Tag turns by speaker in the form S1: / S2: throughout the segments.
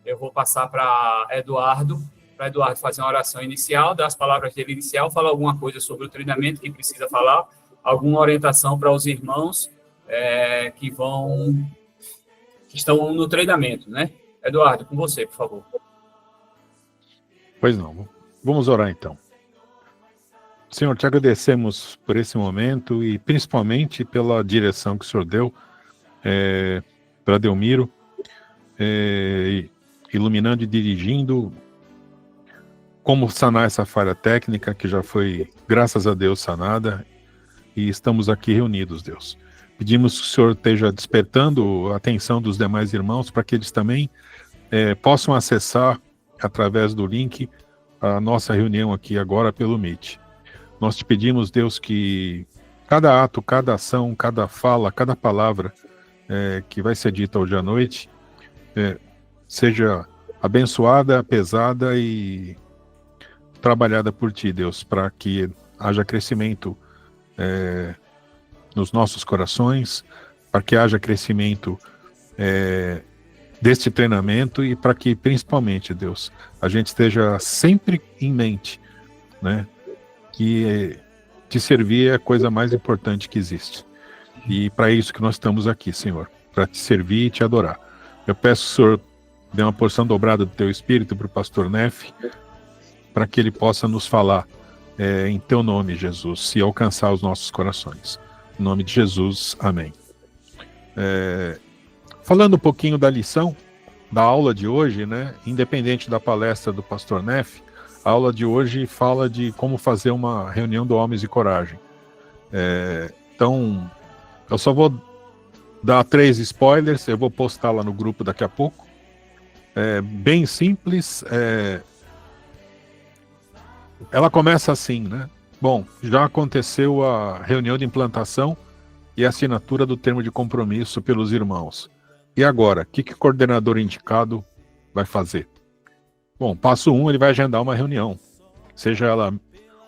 S1: Eu vou passar para Eduardo fazer uma oração inicial, dar as palavras dele inicial, falar alguma coisa sobre o treinamento que precisa falar, alguma orientação para os irmãos que estão no treinamento, né? Eduardo, com você, por favor.
S2: Pois não, vamos orar então. Senhor, te agradecemos por esse momento e principalmente pela direção que o Senhor deu para Delmiro, iluminando e dirigindo como sanar essa falha técnica que já foi, graças a Deus, sanada, e estamos aqui reunidos, Deus. Pedimos que o Senhor esteja despertando a atenção dos demais irmãos para que eles também possam acessar através do link a nossa reunião aqui agora pelo Meet. Nós te pedimos, Deus, que cada ato, cada ação, cada fala, cada palavra que vai ser dita hoje à noite seja abençoada, pesada e trabalhada por ti, Deus, para que haja crescimento nos nossos corações, para que haja crescimento deste treinamento e para que, principalmente, Deus, a gente esteja sempre em mente, né, que te servir é a coisa mais importante que existe. E para isso que nós estamos aqui, Senhor, para te servir e te adorar. Eu peço que o Senhor dê uma porção dobrada do teu Espírito para o pastor Neff, para que ele possa nos falar em teu nome, Jesus, e alcançar os nossos corações. Em nome de Jesus, amém. Falando um pouquinho da lição, da aula de hoje, né, independente da palestra do pastor Neff, a aula de hoje fala de como fazer uma reunião do Homens de Coragem. Então, eu só vou dar 3 spoilers, eu vou postar lá no grupo daqui a pouco. Bem simples. Ela começa assim, né? Bom, já aconteceu a reunião de implantação e a assinatura do termo de compromisso pelos irmãos. E agora, o que o coordenador indicado vai fazer? Bom, passo 1, ele vai agendar uma reunião. Seja ela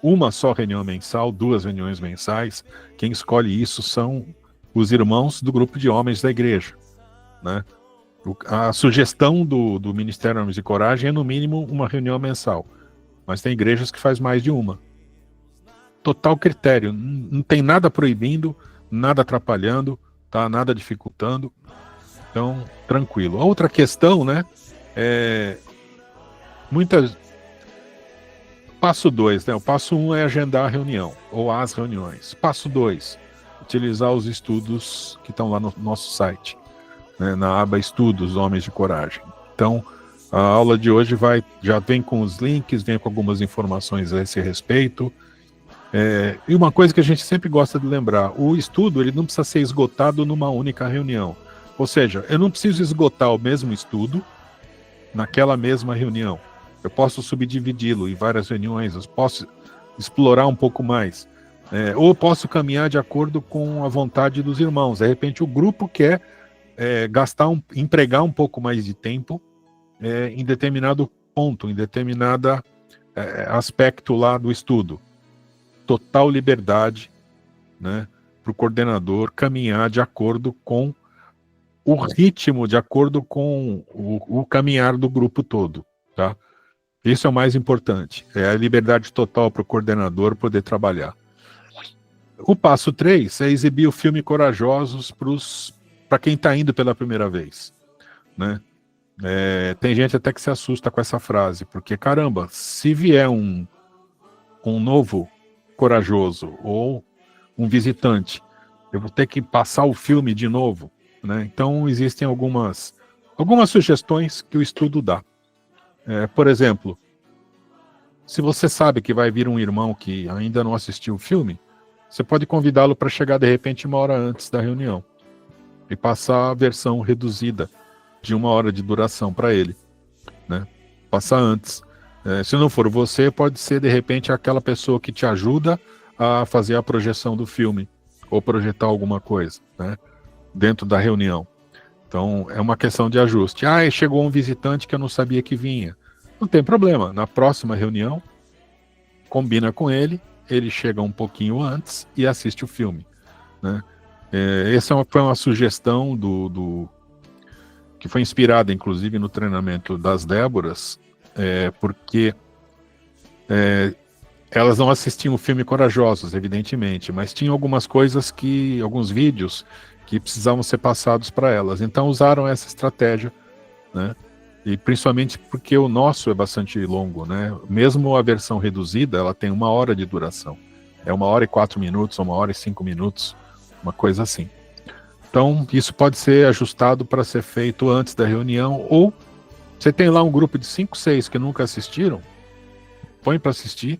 S2: uma só reunião mensal, 2 reuniões mensais. Quem escolhe isso são os irmãos do grupo de homens da igreja, né? A sugestão do Ministério Homens de Coragem é, no mínimo, uma reunião mensal. Mas tem igrejas que faz mais de uma. Total critério. Não tem nada proibindo, nada atrapalhando, tá? Nada dificultando. Então, tranquilo. A outra questão, né? Passo 2, né? O passo 1 é agendar a reunião, ou as reuniões. Passo 2, utilizar os estudos que estão lá no nosso site, né? Na aba Estudos, Homens de Coragem. Então, a aula de hoje já vem com os links, vem com algumas informações a esse respeito. E uma coisa que a gente sempre gosta de lembrar, o estudo ele não precisa ser esgotado numa única reunião. Ou seja, eu não preciso esgotar o mesmo estudo naquela mesma reunião. Eu posso subdividi-lo em várias reuniões, eu posso explorar um pouco mais. Ou posso caminhar de acordo com a vontade dos irmãos. De repente o grupo quer empregar um pouco mais de tempo em determinado ponto, em determinado aspecto lá do estudo. Total liberdade, né, para o coordenador caminhar de acordo com o ritmo, de acordo com o caminhar do grupo todo, tá? Isso é o mais importante, é a liberdade total para o coordenador poder trabalhar. O passo 3 é exibir o filme Corajosos para quem está indo pela primeira vez, né? Tem gente até que se assusta com essa frase, porque caramba, se vier um novo corajoso ou um visitante, eu vou ter que passar o filme de novo, né? Então existem algumas sugestões que o estudo dá. Por exemplo, se você sabe que vai vir um irmão que ainda não assistiu o filme, você pode convidá-lo para chegar de repente 1 hora antes da reunião e passar a versão reduzida de 1 hora de duração para ele, né? Passar antes. Se não for você, pode ser de repente aquela pessoa que te ajuda a fazer a projeção do filme ou projetar alguma coisa, né, dentro da reunião. Então é uma questão de ajuste. Chegou um visitante que eu não sabia que vinha. Não tem problema, na próxima reunião combina com ele chega um pouquinho antes e assiste o filme, né? Essa foi uma sugestão que foi inspirada, inclusive, no treinamento das Déboras, porque elas não assistiam o filme Corajosos, evidentemente, mas tinha algumas coisas alguns vídeos que precisavam ser passados para elas. Então usaram essa estratégia, né? E principalmente porque o nosso é bastante longo, né? Mesmo a versão reduzida, ela tem 1 hora de duração. É 1 hora e 4 minutos, 1 hora e 5 minutos, uma coisa assim. Então, isso pode ser ajustado para ser feito antes da reunião, ou você tem lá um grupo de 5, 6 que nunca assistiram, põe para assistir,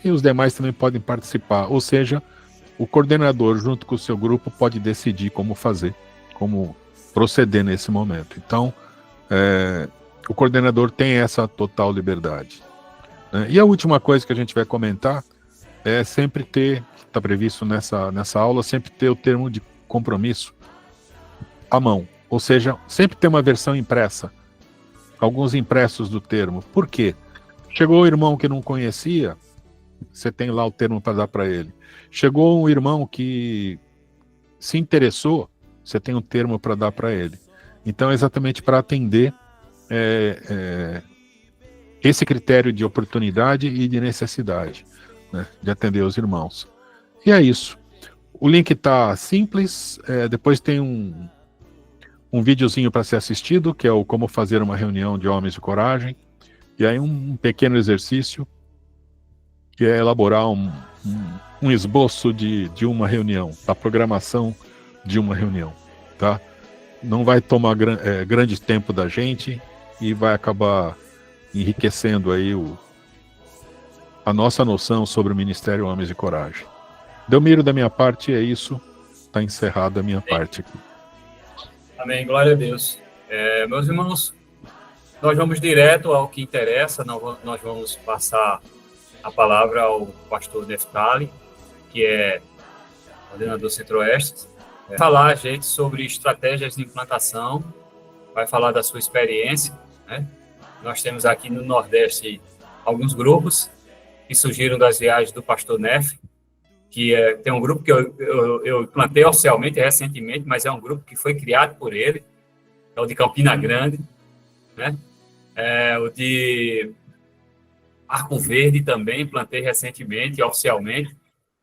S2: e os demais também podem participar. Ou seja, o coordenador, junto com o seu grupo, pode decidir como fazer, como proceder nesse momento. Então, o coordenador tem essa total liberdade, né? E a última coisa que a gente vai comentar é sempre ter, que está previsto nessa aula, sempre ter o termo de compromisso à mão. Ou seja, sempre ter uma versão impressa, alguns impressos do termo. Por quê? Chegou o irmão que não conhecia, você tem lá o termo para dar para ele. Chegou um irmão que se interessou, você tem um termo para dar para ele. Então, é exatamente para atender esse critério de oportunidade e de necessidade, né, de atender os irmãos. E é isso. O link está simples, depois tem um videozinho para ser assistido, que é o Como Fazer uma Reunião de Homens de Coragem, e aí um pequeno exercício, que é elaborar um esboço de uma reunião, da programação de uma reunião, tá? Não vai tomar grande tempo da gente e vai acabar enriquecendo aí a nossa noção sobre o Ministério Homens de Coragem. Delmiro, da minha parte é isso, está encerrada a minha parte aqui.
S1: Amém, glória a Deus. Meus irmãos, nós vamos direto ao que interessa, nós vamos passar a palavra ao pastor Neftali, que é coordenador Centro-Oeste, falar, gente, sobre estratégias de implantação, vai falar da sua experiência, né? Nós temos aqui no Nordeste alguns grupos que surgiram das viagens do pastor Nef, que tem um grupo que eu implantei oficialmente recentemente, mas é um grupo que foi criado por ele, é o de Campina Grande, né? O de Arco Verde também, implantei recentemente, oficialmente,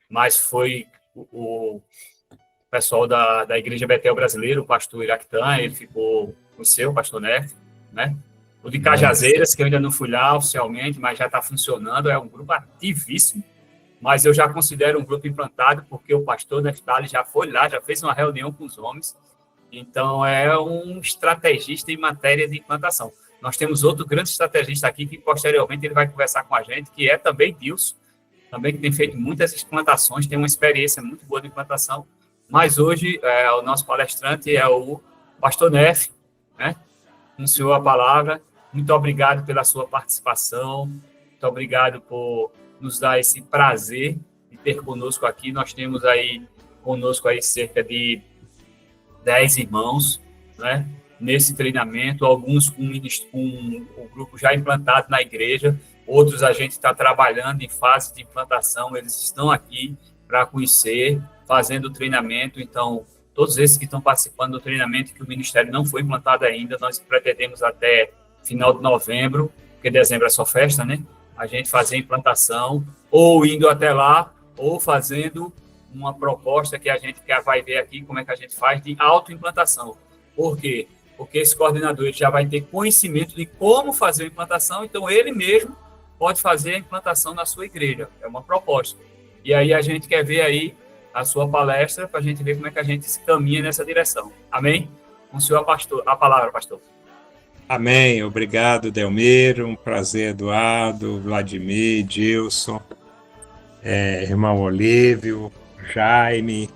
S1: mas foi o pessoal da Igreja Betel Brasileira, o pastor Iractan, ele ficou com o seu, pastor Nef, né? O de Cajazeiras, que eu ainda não fui lá oficialmente, mas já está funcionando, é um grupo ativíssimo, mas eu já considero um grupo implantado, porque o pastor Neftali já foi lá, já fez uma reunião com os homens, então é um estrategista em matéria de implantação. Nós temos outro grande estrategista aqui, que posteriormente ele vai conversar com a gente, que é também Dilson, também que tem feito muitas implantações, tem uma experiência muito boa de implantação, mas hoje o nosso palestrante é o pastor Nef, né? Anunciou a palavra. Muito obrigado pela sua participação, muito obrigado por nos dar esse prazer de ter conosco aqui. Nós temos conosco cerca de 10 irmãos, né, nesse treinamento, alguns com o grupo já implantado na igreja, outros a gente está trabalhando em fase de implantação, eles estão aqui para conhecer, fazendo o treinamento. Então, todos esses que estão participando do treinamento, que o ministério não foi implantado ainda, nós pretendemos até final de novembro, porque dezembro é só festa, né? A gente fazer a implantação, ou indo até lá, ou fazendo uma proposta que a gente vai ver aqui, como é que a gente faz, de autoimplantação. Por quê? Porque esse coordenador ele já vai ter conhecimento de como fazer a implantação, então ele mesmo pode fazer a implantação na sua igreja. É uma proposta. E aí a gente quer ver aí a sua palestra para a gente ver como é que a gente se caminha nessa direção. Amém? Com o senhor a palavra, pastor.
S3: Amém. Obrigado, Delmiro. Um prazer, Eduardo, Vladimir, Dilson, irmão Olívio, Jaime,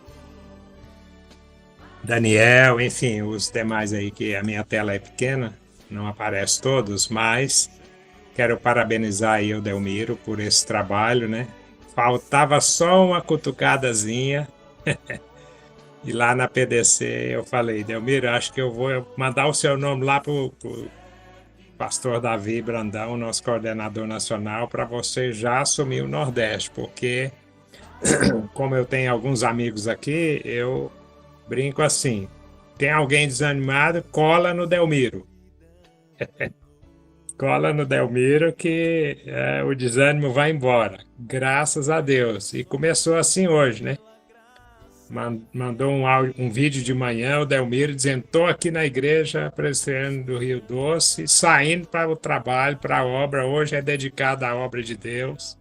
S3: Daniel, enfim, os demais aí, que a minha tela é pequena, não aparece todos, mas quero parabenizar aí o Delmiro por esse trabalho, né? Faltava só uma cutucadazinha. E lá na PDC eu falei, Delmiro, acho que eu vou mandar o seu nome lá para o pastor Davi Brandão, nosso coordenador nacional, para você já assumir o Nordeste, porque como eu tenho alguns amigos aqui, eu Brinco assim. Tem alguém desanimado, cola no Delmiro. Cola no Delmiro que o desânimo vai embora. Graças a Deus. E começou assim hoje, né? Mandou um vídeo de manhã, o Delmiro, dizendo: estou aqui na igreja presbiteriana do Rio Doce, saindo para o trabalho, para a obra. Hoje é dedicada à obra de Deus.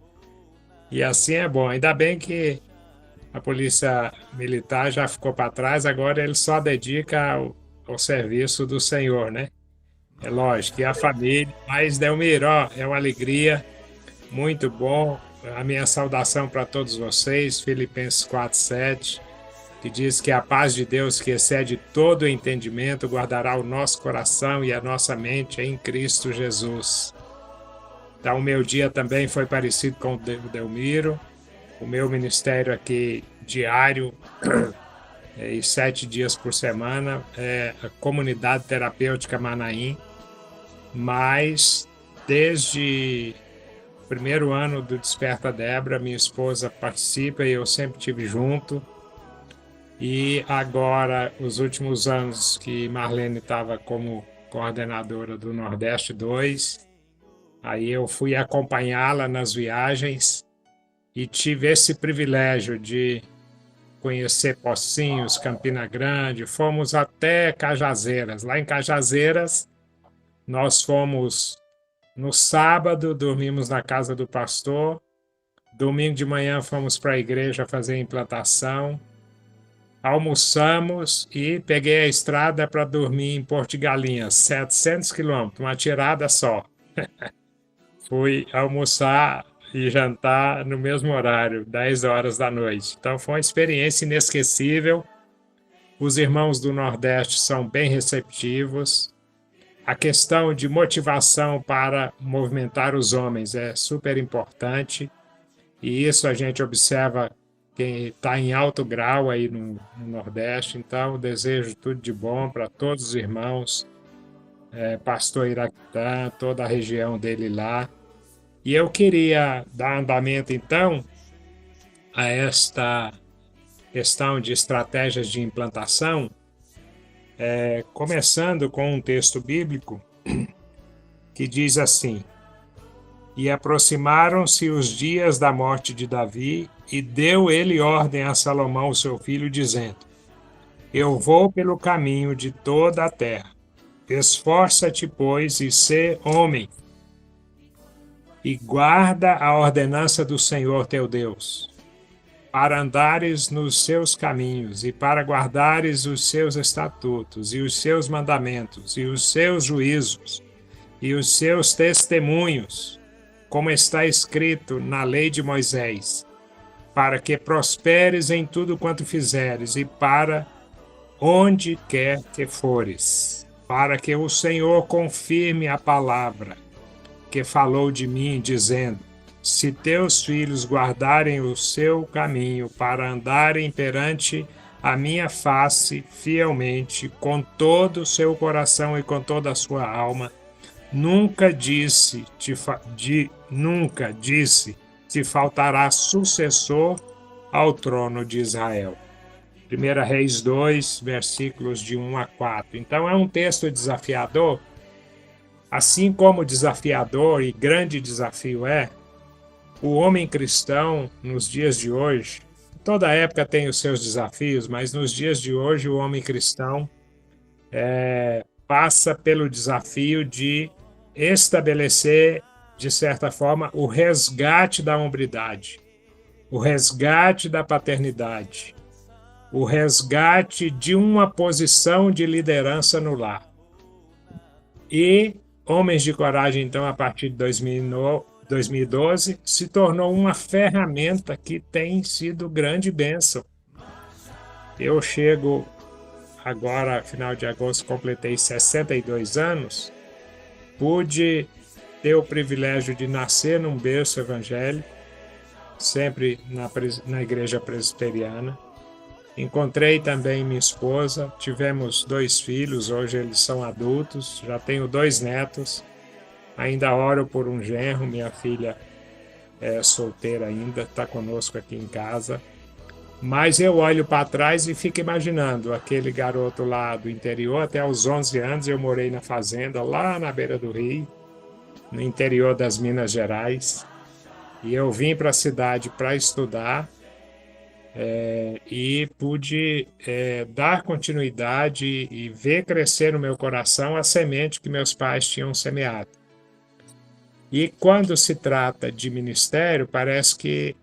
S3: E assim é bom. Ainda bem que a polícia militar já ficou para trás, agora ele só dedica ao serviço do Senhor, né? É lógico, e a família. Mas, Delmiro, ó, é uma alegria, muito bom. A minha saudação para todos vocês, Filipenses 4:7. Que diz que a paz de Deus, que excede todo o entendimento, guardará o nosso coração e a nossa mente em Cristo Jesus. Então, o meu dia também foi parecido com o Delmiro. O meu ministério aqui diário, e 7 dias por semana, é a Comunidade Terapêutica Manaim. Mas, desde o primeiro ano do Desperta Débora, minha esposa participa e eu sempre estive junto. E agora, os últimos anos que Marlene estava como coordenadora do Nordeste 2, aí eu fui acompanhá-la nas viagens e tive esse privilégio de conhecer Pocinhos, Campina Grande, fomos até Cajazeiras. Lá em Cajazeiras, nós fomos no sábado, dormimos na casa do pastor, domingo de manhã fomos para a igreja fazer implantação, almoçamos e peguei a estrada para dormir em Porto de Galinhas, 700 quilômetros, uma tirada só. Fui almoçar e jantar no mesmo horário, 10 horas da noite. Então foi uma experiência inesquecível. Os irmãos do Nordeste são bem receptivos. A questão de motivação para movimentar os homens é super importante. E isso a gente observa quem está em alto grau aí no Nordeste. Então, desejo tudo de bom para todos os irmãos, pastor Iraquitã, toda a região dele lá. E eu queria dar andamento, então, a esta questão de estratégias de implantação, começando com um texto bíblico que diz assim: E aproximaram-se os dias da morte de Davi, e deu ele ordem a Salomão, seu filho, dizendo: Eu vou pelo caminho de toda a terra. Esforça-te, pois, e sê homem, e guarda a ordenança do Senhor teu Deus, para andares nos seus caminhos, e para guardares os seus estatutos, e os seus mandamentos, e os seus juízos, e os seus testemunhos, como está escrito na lei de Moisés, para que prosperes em tudo quanto fizeres, e para onde quer que fores, para que o Senhor confirme a palavra que falou de mim, dizendo: Se teus filhos guardarem o seu caminho para andarem perante a minha face fielmente, com todo o seu coração e com toda a sua alma, nunca disse, te faltará sucessor ao trono de Israel. 1 Reis 2, versículos de 1 a 4. Então é um texto desafiador, assim como desafiador e grande desafio o homem cristão nos dias de hoje. Toda época tem os seus desafios, mas nos dias de hoje o homem cristão passa pelo desafio de estabelecer, de certa forma, o resgate da hombridade, o resgate da paternidade, o resgate de uma posição de liderança no lar. E Homens de Coragem, então, a partir de 2012, se tornou uma ferramenta que tem sido grande bênção. Eu chego agora, final de agosto, completei 62 anos, pude ter o privilégio de nascer num berço evangélico, sempre na igreja presbiteriana. Encontrei também minha esposa, tivemos 2 filhos, hoje eles são adultos, já tenho 2 netos, ainda oro por um genro, minha filha é solteira ainda, está conosco aqui em casa. Mas eu olho para trás e fico imaginando aquele garoto lá do interior. Até aos 11 anos eu morei na fazenda, lá na beira do rio, no interior das Minas Gerais. E eu vim para a cidade para estudar, e pude dar continuidade e ver crescer no meu coração a semente que meus pais tinham semeado. E quando se trata de ministério, parece que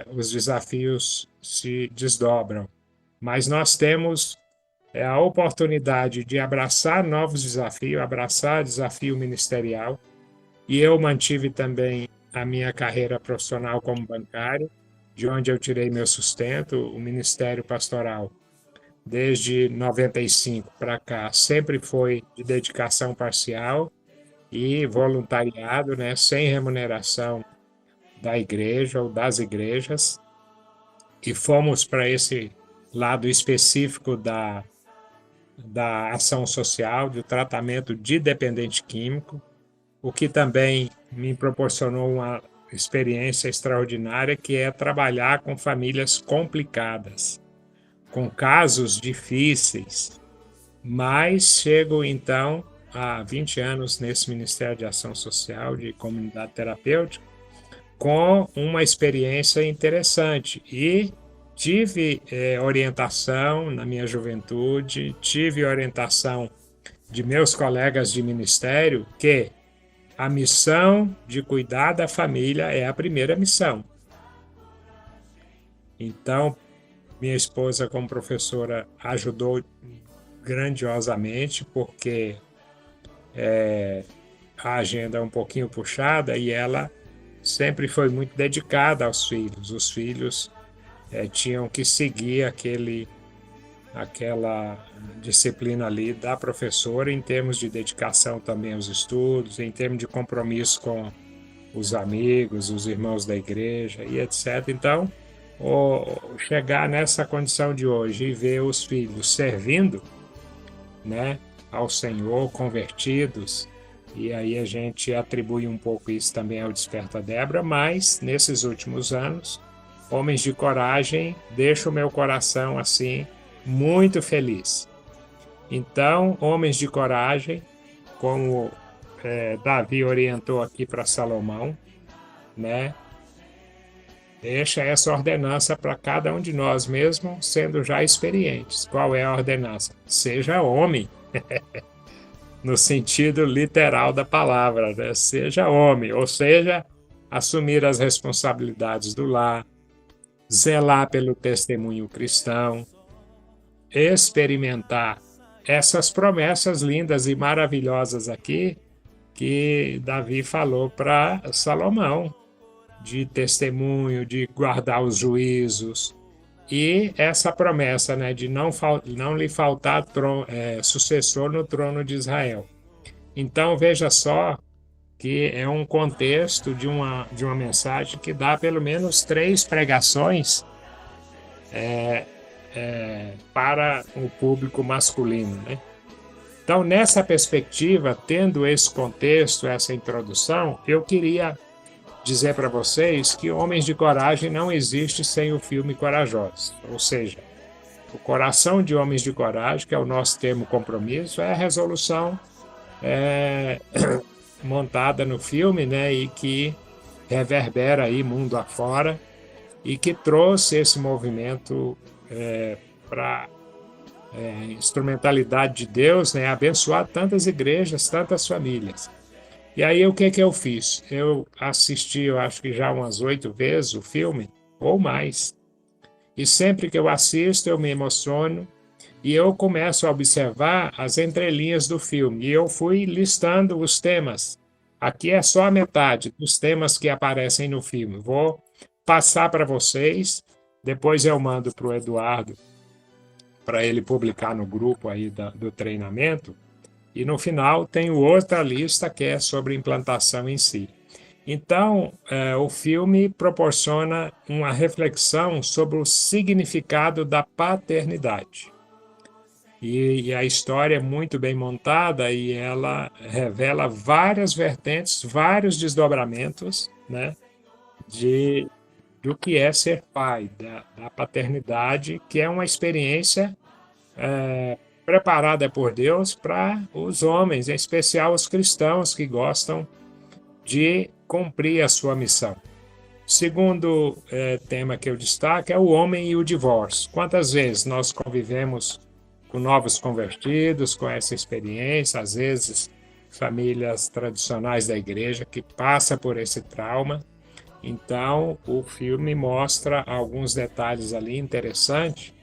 S3: os desafios se desdobram. Mas nós temos a oportunidade de abraçar novos desafios, abraçar desafio ministerial. E eu mantive também a minha carreira profissional como bancário, de onde eu tirei meu sustento, o ministério pastoral. Desde 95 para cá, sempre foi de dedicação parcial e voluntariado, né, sem remuneração da igreja ou das igrejas. E fomos para esse lado específico da ação social, do tratamento de dependente químico, o que também me proporcionou uma experiência extraordinária, que é trabalhar com famílias complicadas, com casos difíceis. Mas chego então há 20 anos nesse Ministério de Ação Social, de Comunidade Terapêutica, com uma experiência interessante. E tive orientação na minha juventude, tive orientação de meus colegas de ministério, que a missão de cuidar da família é a primeira missão. Então, minha esposa, como professora, ajudou grandiosamente, porque a agenda é um pouquinho puxada e ela sempre foi muito dedicada aos filhos. Os filhos tinham que seguir aquela disciplina ali da professora, em termos de dedicação também aos estudos, em termos de compromisso com os amigos, os irmãos da igreja e etc. Então, chegar nessa condição de hoje e ver os filhos servindo, né, ao Senhor, convertidos, e aí a gente atribui um pouco isso também ao Desperta Débora, mas nesses últimos anos, Homens de Coragem deixa o meu coração assim muito feliz. Então, Homens de Coragem, como Davi orientou aqui para Salomão, né? Deixa essa ordenança para cada um de nós, mesmo sendo já experientes. Qual é a ordenança? Seja homem, no sentido literal da palavra, né? Seja homem, ou seja, assumir as responsabilidades do lar, zelar pelo testemunho cristão, experimentar essas promessas lindas e maravilhosas aqui que Davi falou para Salomão, de testemunho, de guardar os juízos, e essa promessa, né, de não lhe faltar sucessor no trono de Israel. Então veja só que é um contexto de uma mensagem que dá pelo menos 3 pregações para o público masculino, né? Então, nessa perspectiva, tendo esse contexto, essa introdução, eu queria dizer para vocês que Homens de Coragem não existe sem o filme Corajosos. Ou seja, o coração de Homens de Coragem, que é o nosso termo compromisso, é a resolução montada no filme, né, e que reverbera aí mundo afora, e que trouxe esse movimento para instrumentalidade de Deus, né, abençoar tantas igrejas, tantas famílias. E aí o que eu fiz? Eu assisti, eu acho que já umas 8 vezes o filme, ou mais. E sempre que eu assisto, eu me emociono e eu começo a observar as entrelinhas do filme. E eu fui listando os temas. Aqui é só a metade dos temas que aparecem no filme. Vou passar para vocês, depois eu mando para o Eduardo, para ele publicar no grupo aí do treinamento. E no final tem outra lista que é sobre implantação em si. Então, o filme proporciona uma reflexão sobre o significado da paternidade. E a história é muito bem montada e ela revela várias vertentes, vários desdobramentos, né, de do que é ser pai, da paternidade, que é uma experiência preparada por Deus para os homens, em especial os cristãos que gostam de cumprir a sua missão. Segundo tema que eu destaco é o homem e o divórcio. Quantas vezes nós convivemos com novos convertidos, com essa experiência, às vezes famílias tradicionais da igreja que passam por esse trauma. Então, o filme mostra alguns detalhes ali interessantes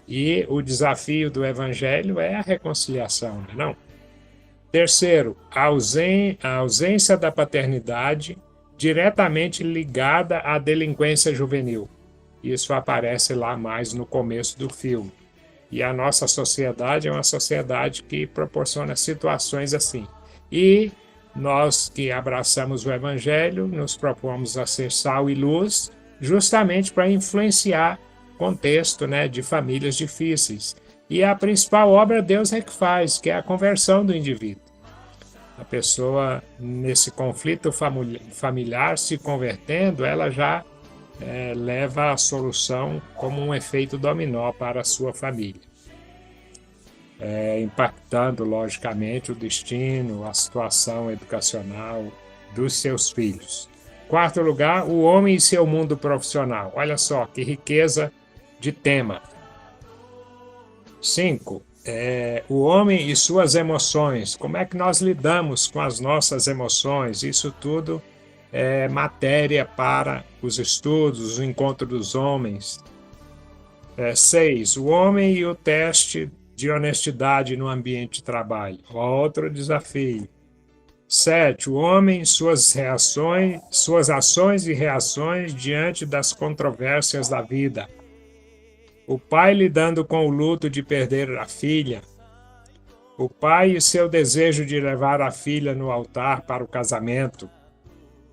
S3: e o desafio do evangelho é a reconciliação, não? Terceiro, a ausência da paternidade diretamente ligada à delinquência juvenil. Isso aparece lá mais no começo do filme. E a nossa sociedade é uma sociedade que proporciona situações assim. E nós que abraçamos o evangelho, nos propomos a ser sal e luz, justamente para influenciar contexto, né, de famílias difíceis. E a principal obra Deus é que faz, que é a conversão do indivíduo. A pessoa, nesse conflito familiar, se convertendo, ela já leva a solução como um efeito dominó para a sua família. Impactando, logicamente, o destino, a situação educacional dos seus filhos. Quarto lugar, o homem e seu mundo profissional. Olha só, que riqueza de tema. 5. O homem e suas emoções. Como é que nós lidamos com as nossas emoções? Isso tudo é matéria para os estudos, o encontro dos homens. 6. O homem e o teste de honestidade no ambiente de trabalho. Outro desafio. 7. O homem e suas ações e reações diante das controvérsias da vida. O pai lidando com o luto de perder a filha. O pai e seu desejo de levar a filha no altar para o casamento.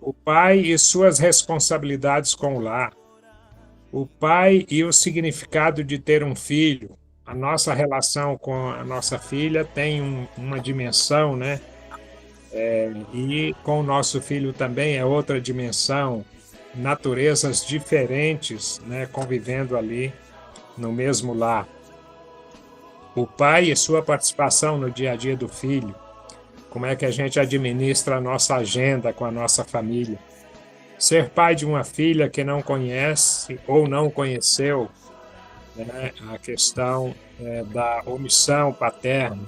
S3: O pai e suas responsabilidades com o lar. O pai e o significado de ter um filho. A nossa relação com a nossa filha tem uma dimensão, né? E com o nosso filho também é outra dimensão. Naturezas diferentes, né? Convivendo ali no mesmo lar. O pai e sua participação no dia a dia do filho. Como é que a gente administra a nossa agenda com a nossa família. Ser pai de uma filha que não conhece ou não conheceu, né? A questão da omissão paterna.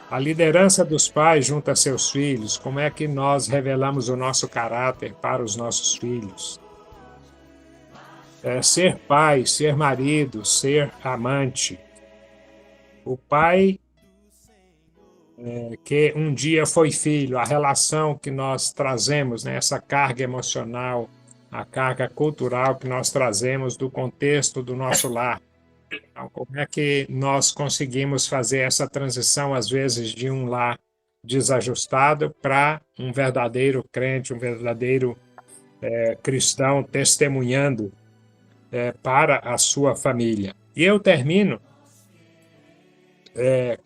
S3: A liderança dos pais junto a seus filhos. Como é que nós revelamos o nosso caráter para os nossos filhos. Ser pai, ser marido, ser amante. O pai que um dia foi filho, a relação que nós trazemos, né, essa carga emocional, a carga cultural que nós trazemos do contexto do nosso lar. Então, como é que nós conseguimos fazer essa transição, às vezes, de um lar desajustado para um verdadeiro crente, um verdadeiro cristão, testemunhando para a sua família. E eu termino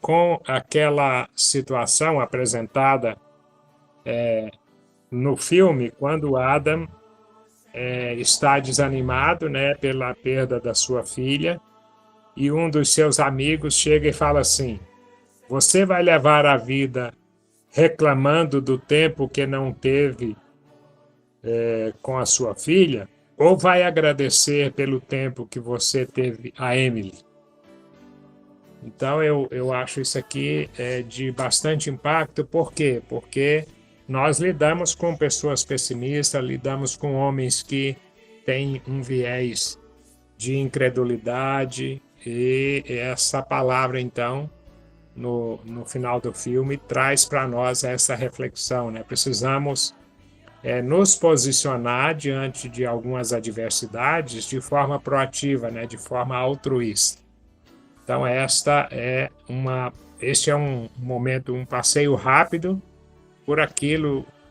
S3: com aquela situação apresentada no filme, quando Adam está desanimado, né, pela perda da sua filha, e um dos seus amigos chega e fala assim: você vai levar a vida reclamando do tempo que não teve com a sua filha? Ou vai agradecer pelo tempo que você teve a Emily? Então, eu acho isso aqui de bastante impacto. Por quê? Porque nós lidamos com pessoas pessimistas, lidamos com homens que têm um viés de incredulidade, e essa palavra, então, no final do filme, traz para nós essa reflexão, né? Precisamos nos posicionar diante de algumas adversidades de forma proativa, né? De forma altruísta. Então, este é um momento, um passeio rápido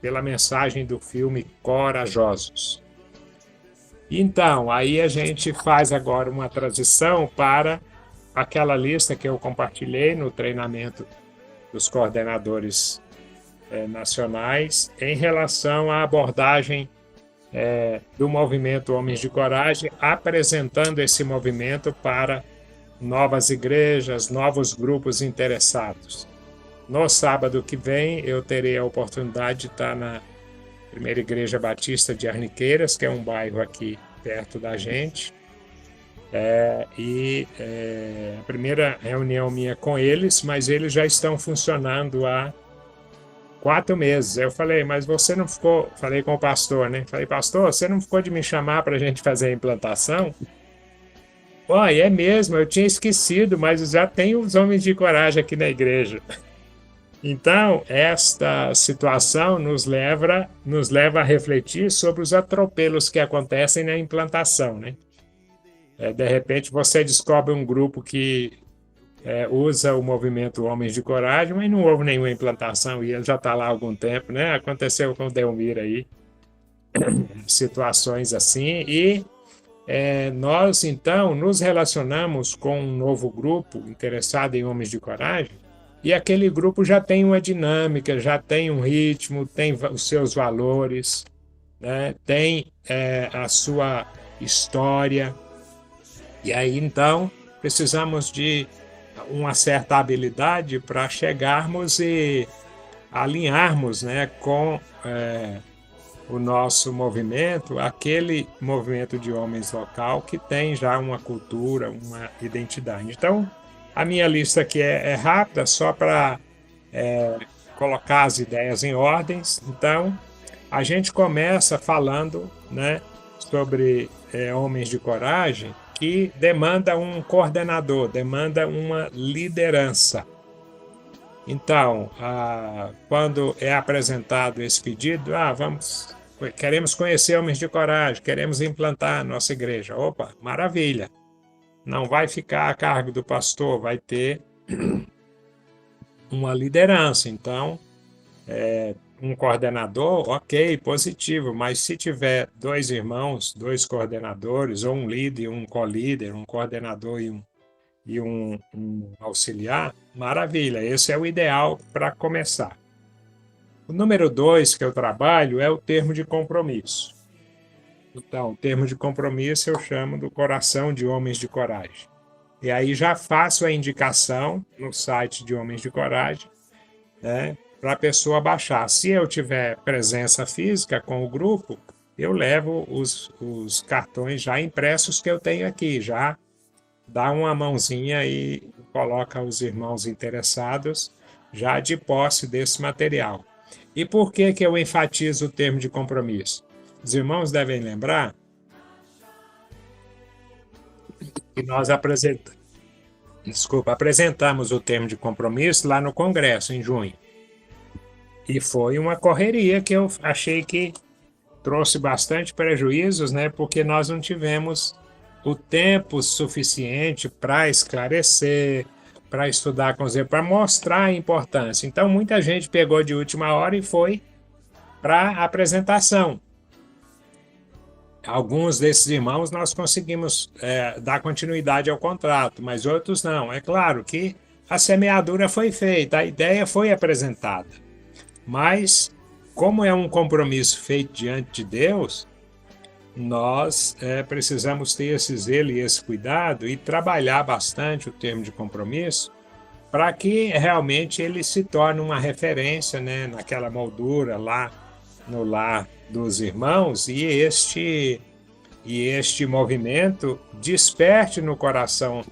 S3: pela mensagem do filme Corajosos. Então, aí a gente faz agora uma transição para aquela lista que eu compartilhei no treinamento dos coordenadores nacionais em relação à abordagem do movimento Homens de Coragem, apresentando esse movimento para novas igrejas, novos grupos interessados. No sábado que vem, eu terei a oportunidade de estar na Primeira Igreja Batista de Arniqueiras, que é um bairro aqui perto da gente. A primeira reunião minha com eles, mas eles já estão funcionando há 4 meses. Eu falei, mas você não ficou... Falei com o pastor, né? Falei, pastor, você não ficou de me chamar para a gente fazer a implantação? Olha, é mesmo, eu tinha esquecido, mas já tem os Homens de Coragem aqui na igreja. Então, esta situação nos leva a refletir sobre os atropelos que acontecem na implantação, né? De repente, você descobre um grupo que usa o movimento Homens de Coragem, mas não houve nenhuma implantação e ele já está lá há algum tempo, né? Aconteceu com o Delmir aí, situações assim, e nós, então, nos relacionamos com um novo grupo interessado em Homens de Coragem, e aquele grupo já tem uma dinâmica, já tem um ritmo, tem os seus valores, né? Tem a sua história. E aí, então, precisamos de uma certa habilidade para chegarmos e alinharmos, né, com o nosso movimento, aquele movimento de homens local que tem já uma cultura, uma identidade. Então, a minha lista aqui é rápida, só para colocar as ideias em ordens. Então, a gente começa falando, né, sobre homens de coragem, que demanda um coordenador, demanda uma liderança. Então, quando é apresentado esse pedido, queremos conhecer homens de coragem, queremos implantar a nossa igreja. Opa, maravilha! Não vai ficar a cargo do pastor, vai ter uma liderança. Então, um coordenador, ok, positivo, mas se tiver 2 irmãos, 2 coordenadores, ou um líder, um co-líder, um coordenador e um auxiliar, maravilha, esse é o ideal para começar. O número 2 que eu trabalho é o termo de compromisso. Então, o termo de compromisso eu chamo do coração de Homens de Coragem. E aí já faço a indicação no site de Homens de Coragem, né, para a pessoa baixar. Se eu tiver presença física com o grupo, eu levo os cartões já impressos que eu tenho aqui, já dá uma mãozinha e coloca os irmãos interessados já de posse desse material. E por que eu enfatizo o termo de compromisso? Os irmãos devem lembrar que nós apresentamos o termo de compromisso lá no Congresso, em junho. E foi uma correria que eu achei que trouxe bastante prejuízos, né? Porque nós não tivemos o tempo suficiente para esclarecer, para estudar com os irmãos, para mostrar a importância. Então, muita gente pegou de última hora e foi para a apresentação. Alguns desses irmãos nós conseguimos dar continuidade ao contrato, mas outros não. É claro que a semeadura foi feita, a ideia foi apresentada. Mas, como é um compromisso feito diante de Deus, nós precisamos ter esse zelo e esse cuidado e trabalhar bastante o termo de compromisso para que realmente ele se torne uma referência, né, naquela moldura lá no lar dos irmãos e este movimento desperte no coração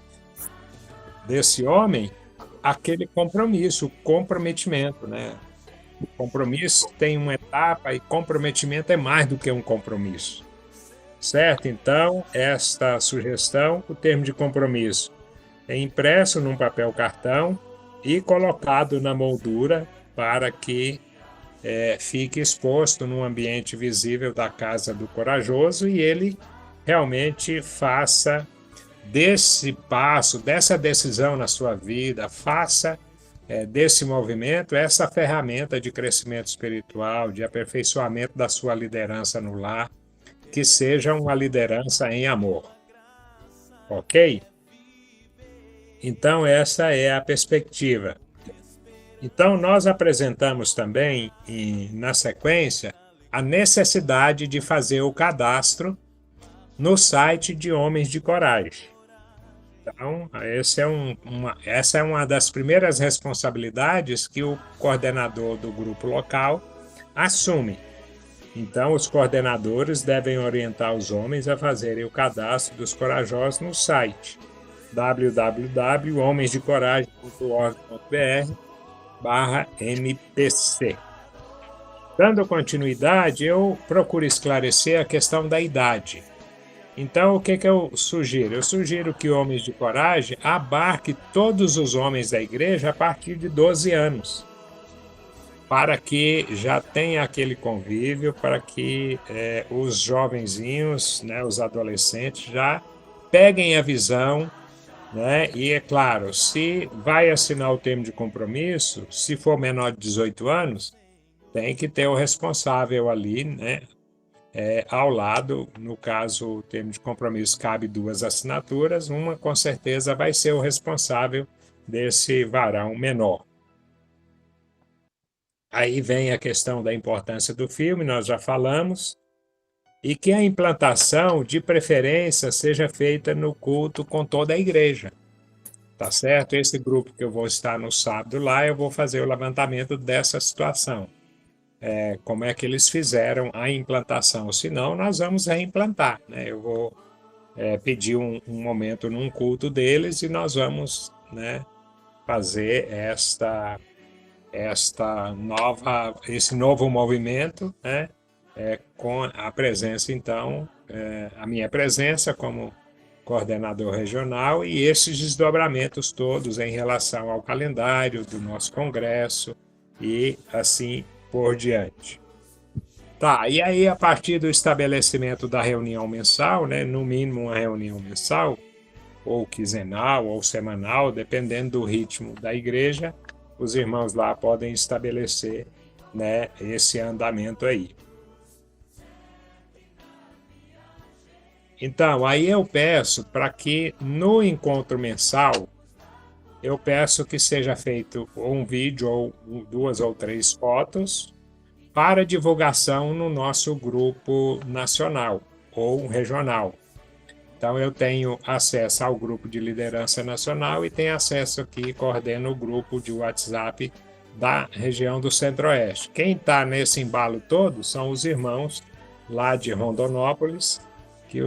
S3: desse homem aquele compromisso, o comprometimento, né? O compromisso tem uma etapa e comprometimento é mais do que um compromisso. Certo? Então, esta sugestão, o termo de compromisso é impresso num papel cartão e colocado na moldura para que fique exposto num ambiente visível da casa do corajoso e ele realmente faça desse passo, dessa decisão na sua vida, faça desse movimento essa ferramenta de crescimento espiritual, de aperfeiçoamento da sua liderança no lar, que seja uma liderança em amor. Ok? Então, essa é a perspectiva. Então, nós apresentamos também, na sequência, a necessidade de fazer o cadastro no site de Homens de Coragem. Então, essa é uma das primeiras responsabilidades que o coordenador do grupo local assume. Então, os coordenadores devem orientar os homens a fazerem o cadastro dos corajosos no site www.homensdecoragem.org.br/MPC. Dando continuidade, eu procuro esclarecer a questão da idade. Então, o que eu sugiro? Eu sugiro que Homens de Coragem abarque todos os homens da igreja a partir de 12 anos, para que já tenha aquele convívio, para que os jovenzinhos, né, os adolescentes, já peguem a visão, né? E é claro, se vai assinar o termo de compromisso, se for menor de 18 anos, tem que ter o responsável ali, né? Ao lado, no caso, o termo de compromisso cabe 2 assinaturas, uma com certeza vai ser o responsável desse varão menor. Aí vem a questão da importância do filme, nós já falamos, e que a implantação, de preferência, seja feita no culto com toda a igreja. Tá certo? Esse grupo que eu vou estar no sábado lá, eu vou fazer o levantamento dessa situação. Como é que eles fizeram a implantação? Senão, nós vamos reimplantar, né? Eu vou pedir um momento num culto deles e nós vamos, né, fazer esse novo movimento, né, com a presença, então, a minha presença como coordenador regional e esses desdobramentos todos em relação ao calendário do nosso congresso e assim por diante. Tá, e aí a partir do estabelecimento da reunião mensal, né, no mínimo uma reunião mensal, ou quinzenal, ou semanal, dependendo do ritmo da igreja, os irmãos lá podem estabelecer, né, esse andamento aí. Então, aí eu peço para que no encontro mensal, eu peço que seja feito um vídeo ou 2 ou 3 fotos para divulgação no nosso grupo nacional ou regional. Então, eu tenho acesso ao grupo de liderança nacional e tenho acesso aqui, coordeno o grupo de WhatsApp da região do Centro-Oeste. Quem está nesse embalo todo são os irmãos lá de Rondonópolis, que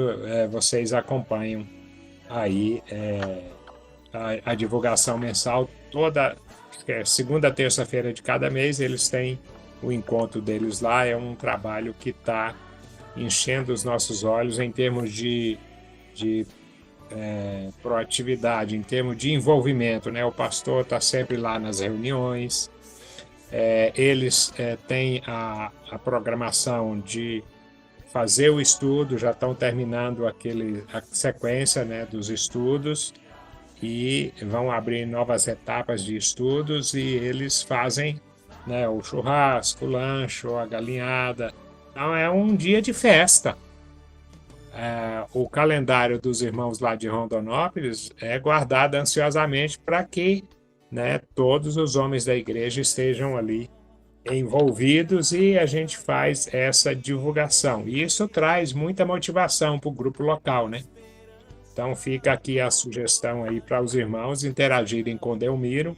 S3: vocês acompanham aí a divulgação mensal toda segunda, terça-feira de cada mês, eles têm o encontro deles lá. É um trabalho que está enchendo os nossos olhos em termos de proatividade, em termos de envolvimento, né? O pastor está sempre lá nas reuniões, eles têm a programação de fazer o estudo, já estão terminando a sequência, né, dos estudos e vão abrir novas etapas de estudos e eles fazem, né, o churrasco, o lanche, a galinhada. Então é um dia de festa. O calendário dos irmãos lá de Rondonópolis é guardado ansiosamente para que, né, todos os homens da igreja estejam ali envolvidos e a gente faz essa divulgação. E isso traz muita motivação para o grupo local, né? Então fica aqui a sugestão aí para os irmãos interagirem com Delmiro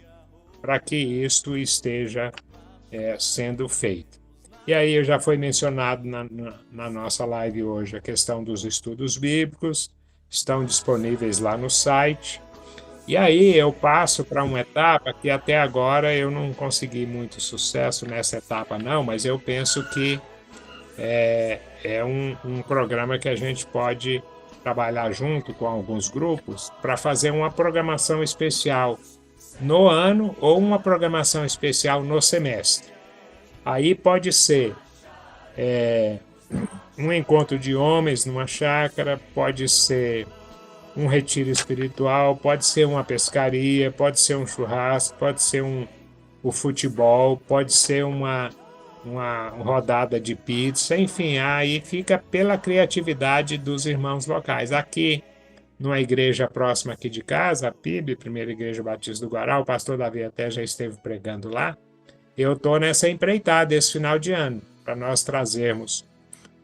S3: para que isto esteja sendo feito. E aí já foi mencionado na nossa live hoje a questão dos estudos bíblicos, estão disponíveis lá no site. E aí eu passo para uma etapa que até agora eu não consegui muito sucesso nessa etapa não, mas eu penso que é um programa que a gente pode trabalhar junto com alguns grupos para fazer uma programação especial no ano ou uma programação especial no semestre. Aí pode ser um encontro de homens numa chácara, pode ser um retiro espiritual, pode ser uma pescaria, pode ser um churrasco, pode ser o futebol, pode ser uma rodada de pizza, enfim, aí fica pela criatividade dos irmãos locais. Aqui, numa igreja próxima aqui de casa, a PIB, Primeira Igreja Batista do Guará, o pastor Davi até já esteve pregando lá, eu estou nessa empreitada esse final de ano, para nós trazermos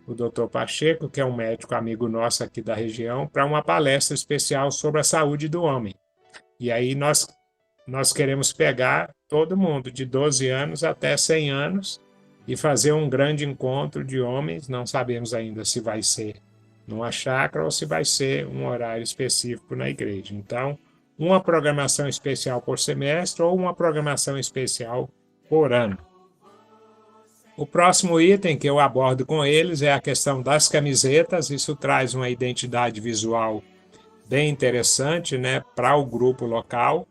S3: o Dr. Pacheco, que é um médico amigo nosso aqui da região, para uma palestra especial sobre a saúde do homem. E aí nós queremos pegar todo mundo, de 12 anos até 100 anos, e fazer um grande encontro de homens. Não sabemos ainda se vai ser numa chácara ou se vai ser um horário específico na igreja. Então, uma programação especial por semestre ou uma programação especial por ano. O próximo item que eu abordo com eles é a questão das camisetas. Isso traz uma identidade visual bem interessante, né, para o grupo local.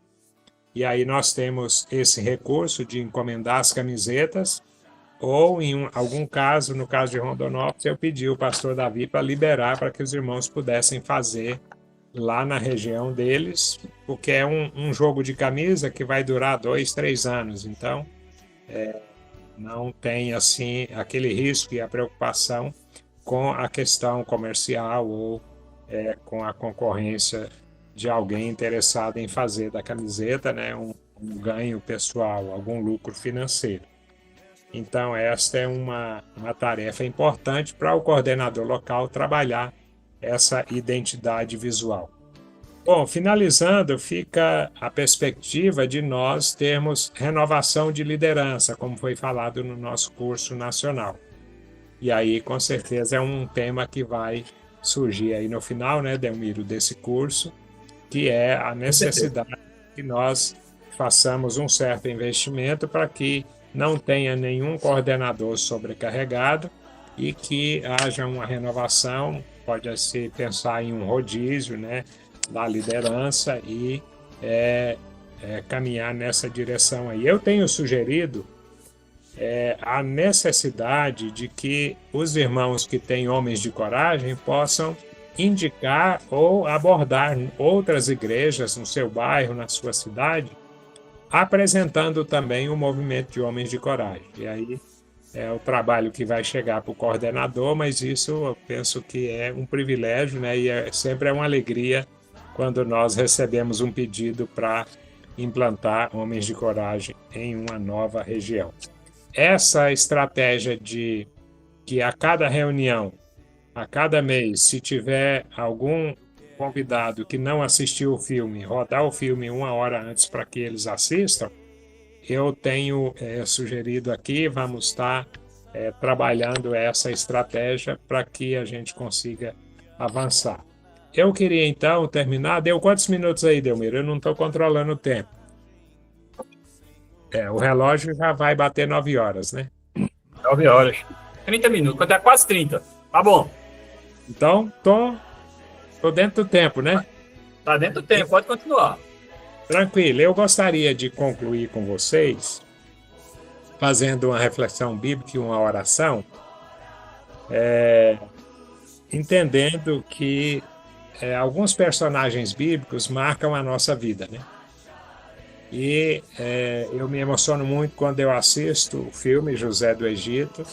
S3: E aí nós temos esse recurso de encomendar as camisetas, ou em algum caso, no caso de Rondonópolis, eu pedi ao pastor Davi para liberar para que os irmãos pudessem fazer lá na região deles, porque é um jogo de camisa que vai durar 2, 3 anos. Então, não tem assim aquele risco e a preocupação com a questão comercial ou com a concorrência de alguém interessado em fazer da camiseta, né, um ganho pessoal, algum lucro financeiro. Então, esta é uma tarefa importante para o coordenador local trabalhar essa identidade visual. Bom, finalizando, fica a perspectiva de nós termos renovação de liderança, como foi falado no nosso curso nacional. E aí, com certeza, é um tema que vai surgir aí no final, né, Delmiro, desse curso, que é a necessidade que nós façamos um certo investimento para que não tenha nenhum coordenador sobrecarregado e que haja uma renovação. Pode-se pensar em um rodízio, né, da liderança e caminhar nessa direção aí. Eu tenho sugerido a necessidade de que os irmãos que têm homens de coragem possam indicar ou abordar outras igrejas no seu bairro, na sua cidade, apresentando também o movimento de homens de coragem. E aí é o trabalho que vai chegar para o coordenador, mas isso eu penso que é um privilégio, né? E sempre é uma alegria quando nós recebemos um pedido para implantar homens de coragem em uma nova região. Essa estratégia de que a cada reunião, a cada mês, se tiver algum convidado que não assistiu o filme, rodar o filme 1 hora antes para que eles assistam, eu tenho sugerido aqui, vamos estar trabalhando essa estratégia para que a gente consiga avançar. Eu queria então terminar. Deu quantos minutos aí, Delmiro? Eu não estou controlando o tempo. O relógio já vai bater 9 horas, né?
S1: 9 horas. 30 minutos, até quase 30. Tá bom.
S3: Então, tô dentro do tempo, né?
S1: Tá dentro do tempo, pode continuar.
S3: Tranquilo. Eu gostaria de concluir com vocês fazendo uma reflexão bíblica e uma oração, entendendo que alguns personagens bíblicos marcam a nossa vida, né? E eu me emociono muito quando eu assisto o filme José do Egito.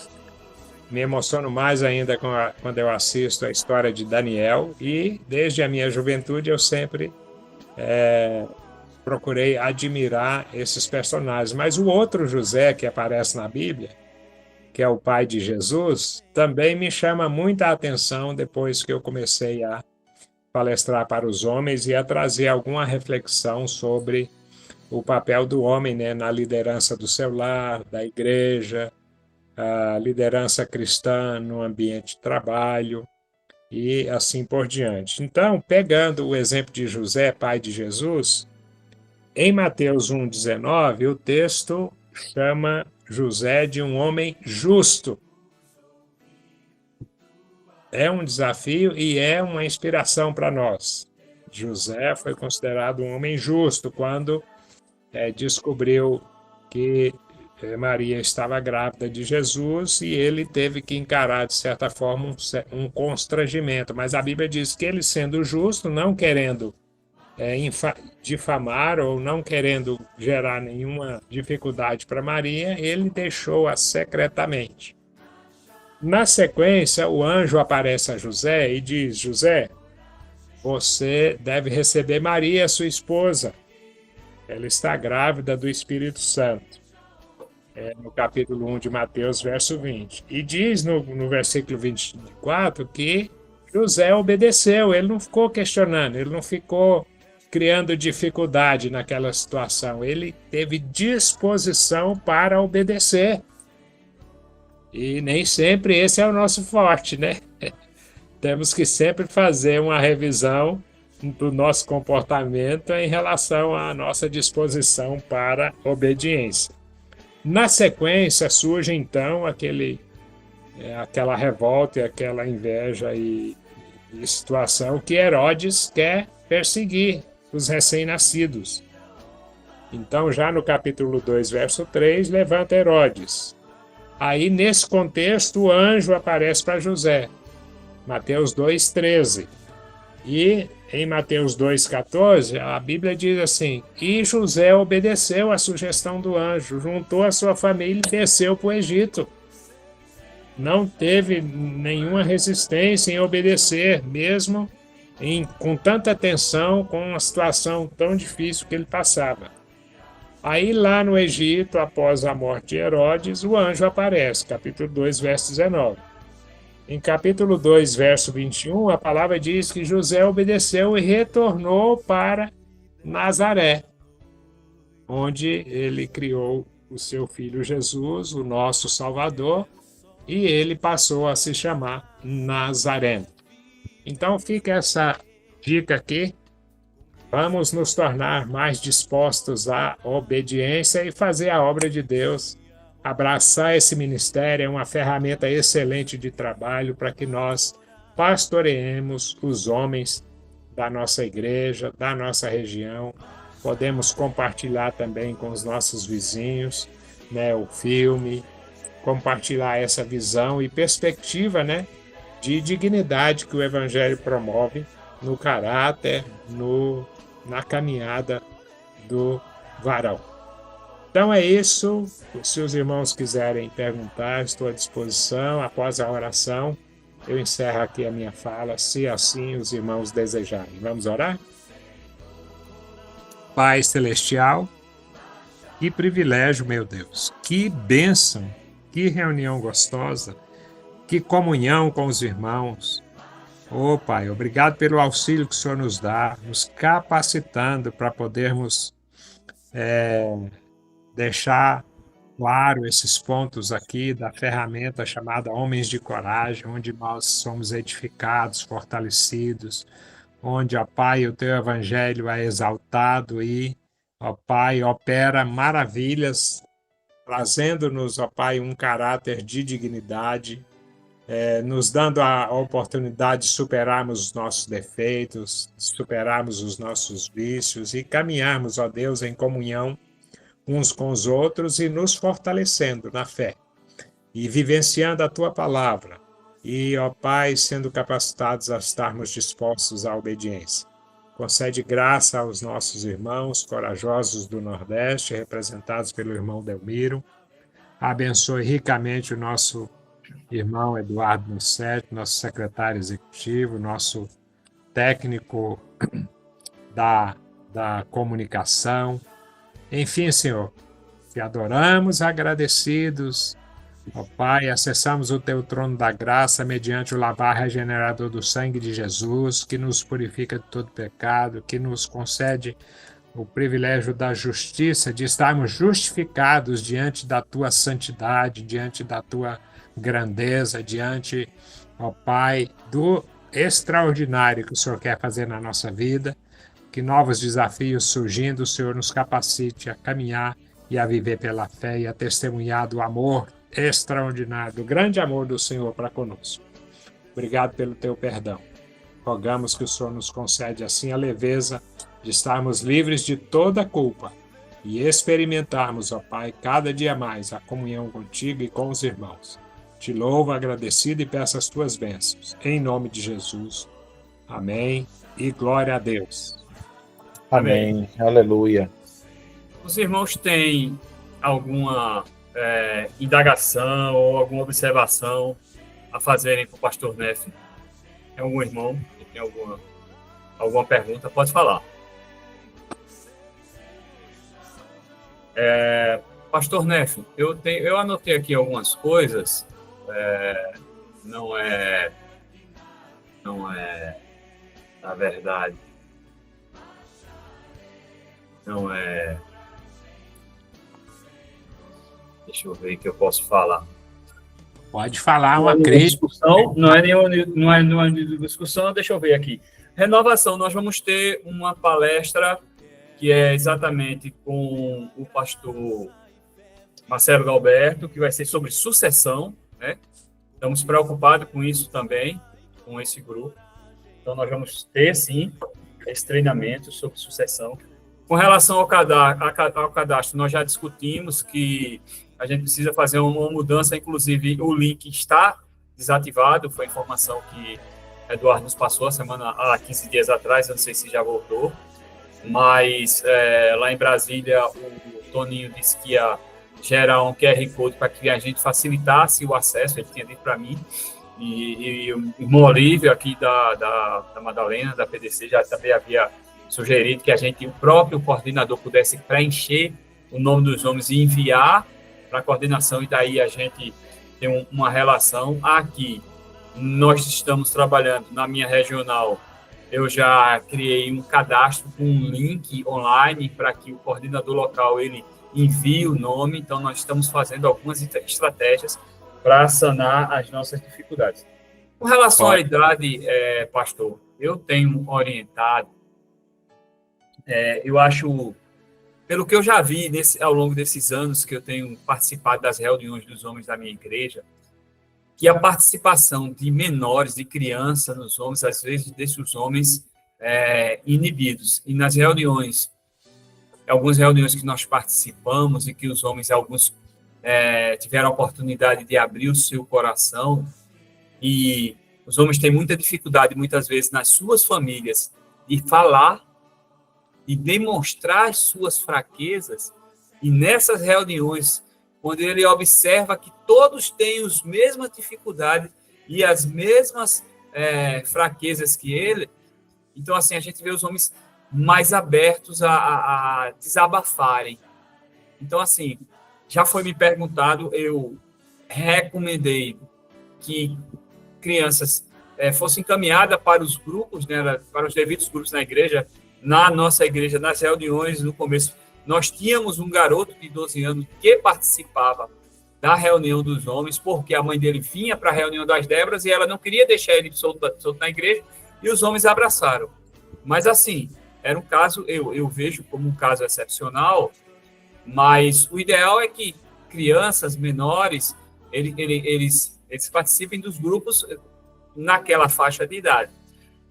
S3: Me emociono mais ainda quando eu assisto a história de Daniel. E desde a minha juventude eu sempre procurei admirar esses personagens. Mas o outro José que aparece na Bíblia, que é o pai de Jesus, também me chama muita atenção depois que eu comecei a palestrar para os homens e a trazer alguma reflexão sobre o papel do homem, né, na liderança do seu lar, da igreja, a liderança cristã no ambiente de trabalho e assim por diante. Então, pegando o exemplo de José, pai de Jesus, em Mateus 1,19, o texto chama José de um homem justo. É um desafio e é uma inspiração para nós. José foi considerado um homem justo quando descobriu que Maria estava grávida de Jesus e ele teve que encarar, de certa forma, um constrangimento. Mas a Bíblia diz que ele, sendo justo, não querendo difamar ou não querendo gerar nenhuma dificuldade para Maria, ele deixou-a secretamente. Na sequência, o anjo aparece a José e diz: José, você deve receber Maria, sua esposa. Ela está grávida do Espírito Santo. no capítulo 1 de Mateus, verso 20. E diz no versículo 24 que José obedeceu, ele não ficou questionando, ele não ficou criando dificuldade naquela situação, ele teve disposição para obedecer. E nem sempre esse é o nosso forte, né? Temos que sempre fazer uma revisão do nosso comportamento em relação à nossa disposição para obediência. Na sequência surge então aquela revolta e aquela inveja e situação que Herodes quer perseguir os recém-nascidos. Então, já no capítulo 2, verso 3, levanta Herodes. Aí, nesse contexto, o anjo aparece para José. Mateus 2,13. E em Mateus 2,14, a Bíblia diz assim: e José obedeceu à sugestão do anjo, juntou a sua família e desceu para o Egito. Não teve nenhuma resistência em obedecer, mesmo com tanta tensão, com uma situação tão difícil que ele passava. Aí lá no Egito, após a morte de Herodes, o anjo aparece, capítulo 2, verso 19. Em capítulo 2, verso 21, a palavra diz que José obedeceu e retornou para Nazaré, onde ele criou o seu filho Jesus, o nosso Salvador, e ele passou a se chamar Nazareno. Então fica essa dica aqui. Vamos nos tornar mais dispostos à obediência e fazer a obra de Deus. Abraçar esse ministério é uma ferramenta excelente de trabalho para que nós pastoreemos os homens da nossa igreja, da nossa região. Podemos compartilhar também com os nossos vizinhos, né, o filme, compartilhar essa visão e perspectiva, né, de dignidade que o Evangelho promove no caráter, na caminhada do varão. Então é isso. Se os irmãos quiserem perguntar, estou à disposição. Após a oração, eu encerro aqui a minha fala, se assim os irmãos desejarem. Vamos orar? Pai Celestial, que privilégio, meu Deus, que bênção, que reunião gostosa, que comunhão com os irmãos. Ô Pai, obrigado pelo auxílio que o Senhor nos dá, nos capacitando para podermos deixar claro esses pontos aqui da ferramenta chamada Homens de Coragem, onde nós somos edificados, fortalecidos, onde, ó Pai, o Teu Evangelho é exaltado e, ó Pai, opera maravilhas, trazendo-nos, ó Pai, um caráter de dignidade, nos dando a oportunidade de superarmos os nossos defeitos, superarmos os nossos vícios e caminharmos, ó Deus, em comunhão uns com os outros e nos fortalecendo na fé e vivenciando a Tua palavra e, ó Pai, sendo capacitados a estarmos dispostos à obediência. Concede graça aos nossos irmãos corajosos do Nordeste, representados pelo irmão Delmiro. Abençoe ricamente o nosso irmão Eduardo Mussetti, nosso secretário executivo, nosso técnico da comunicação. Enfim, Senhor, te adoramos agradecidos. Ó Pai, acessamos o Teu trono da graça mediante o lavar regenerador do sangue de Jesus, que nos purifica de todo pecado, que nos concede o privilégio da justiça, de estarmos justificados diante da Tua santidade, diante da Tua grandeza, diante, ó Pai, do extraordinário que o Senhor quer fazer na nossa vida. Que novos desafios surgindo, o Senhor nos capacite a caminhar e a viver pela fé e a testemunhar do amor extraordinário, do grande amor do Senhor para conosco. Obrigado pelo Teu perdão. Rogamos que o Senhor nos concede assim a leveza de estarmos livres de toda culpa e experimentarmos, ó Pai, cada dia mais a comunhão contigo e com os irmãos. Te louvo, agradecido e peço as Tuas bênçãos. Em nome de Jesus. Amém e glória a Deus.
S4: Amém. Aleluia.
S1: Os irmãos têm alguma indagação ou alguma observação a fazerem para o pastor Neff? Tem algum irmão que tem alguma pergunta? Pode falar. Pastor Neff, eu anotei aqui algumas coisas, não é, na verdade, não é, deixa eu ver o que eu posso falar.
S3: Pode falar uma crítica.
S1: Não é nenhuma discussão, deixa eu ver aqui. Renovação, nós vamos ter uma palestra que é exatamente com o pastor Marcelo Galberto, que vai ser sobre sucessão, né? Estamos preocupados com isso também, com esse grupo. Então, nós vamos ter, sim, esse treinamento sobre sucessão. Com relação ao cadastro, nós já discutimos que a gente precisa fazer uma mudança, inclusive o link está desativado, foi a informação que Eduardo nos passou há 15 dias atrás, eu não sei se já voltou, mas lá em Brasília o Toninho disse que ia gerar um QR Code para que a gente facilitasse o acesso, ele tinha dito para mim, e o irmão Olívio aqui da Madalena, da PDC, já também havia sugerido que o próprio coordenador pudesse preencher o nome dos homens e enviar para a coordenação, e daí a gente tem uma relação. Aqui, nós estamos trabalhando na minha regional, eu já criei um cadastro com um link online para que o coordenador local ele envie o nome, então nós estamos fazendo algumas estratégias para sanar as nossas dificuldades. Com relação à idade, pastor, eu tenho orientado, eu acho, pelo que eu já vi ao longo desses anos que eu tenho participado das reuniões dos homens da minha igreja, que a participação de menores, de crianças nos homens, às vezes deixa os homens inibidos. E nas reuniões, algumas reuniões que nós participamos e que os homens, alguns tiveram a oportunidade de abrir o seu coração, e os homens têm muita dificuldade, muitas vezes, nas suas famílias, de falar e demonstrar as suas fraquezas, e nessas reuniões, quando ele observa que todos têm as mesmas dificuldades e as mesmas fraquezas que ele, então, assim, a gente vê os homens mais abertos a desabafarem. Então, assim, já foi me perguntado, eu recomendei que crianças fossem encaminhadas para os grupos, né, para os devidos grupos na igreja. Na nossa igreja, nas reuniões, no começo, nós tínhamos um garoto de 12 anos que participava da reunião dos homens, porque a mãe dele vinha para a reunião das Débras e ela não queria deixar ele solto na igreja, e os homens abraçaram. Mas, assim, era um caso, eu vejo como um caso excepcional, mas o ideal é que crianças menores, eles participem dos grupos naquela faixa de idade.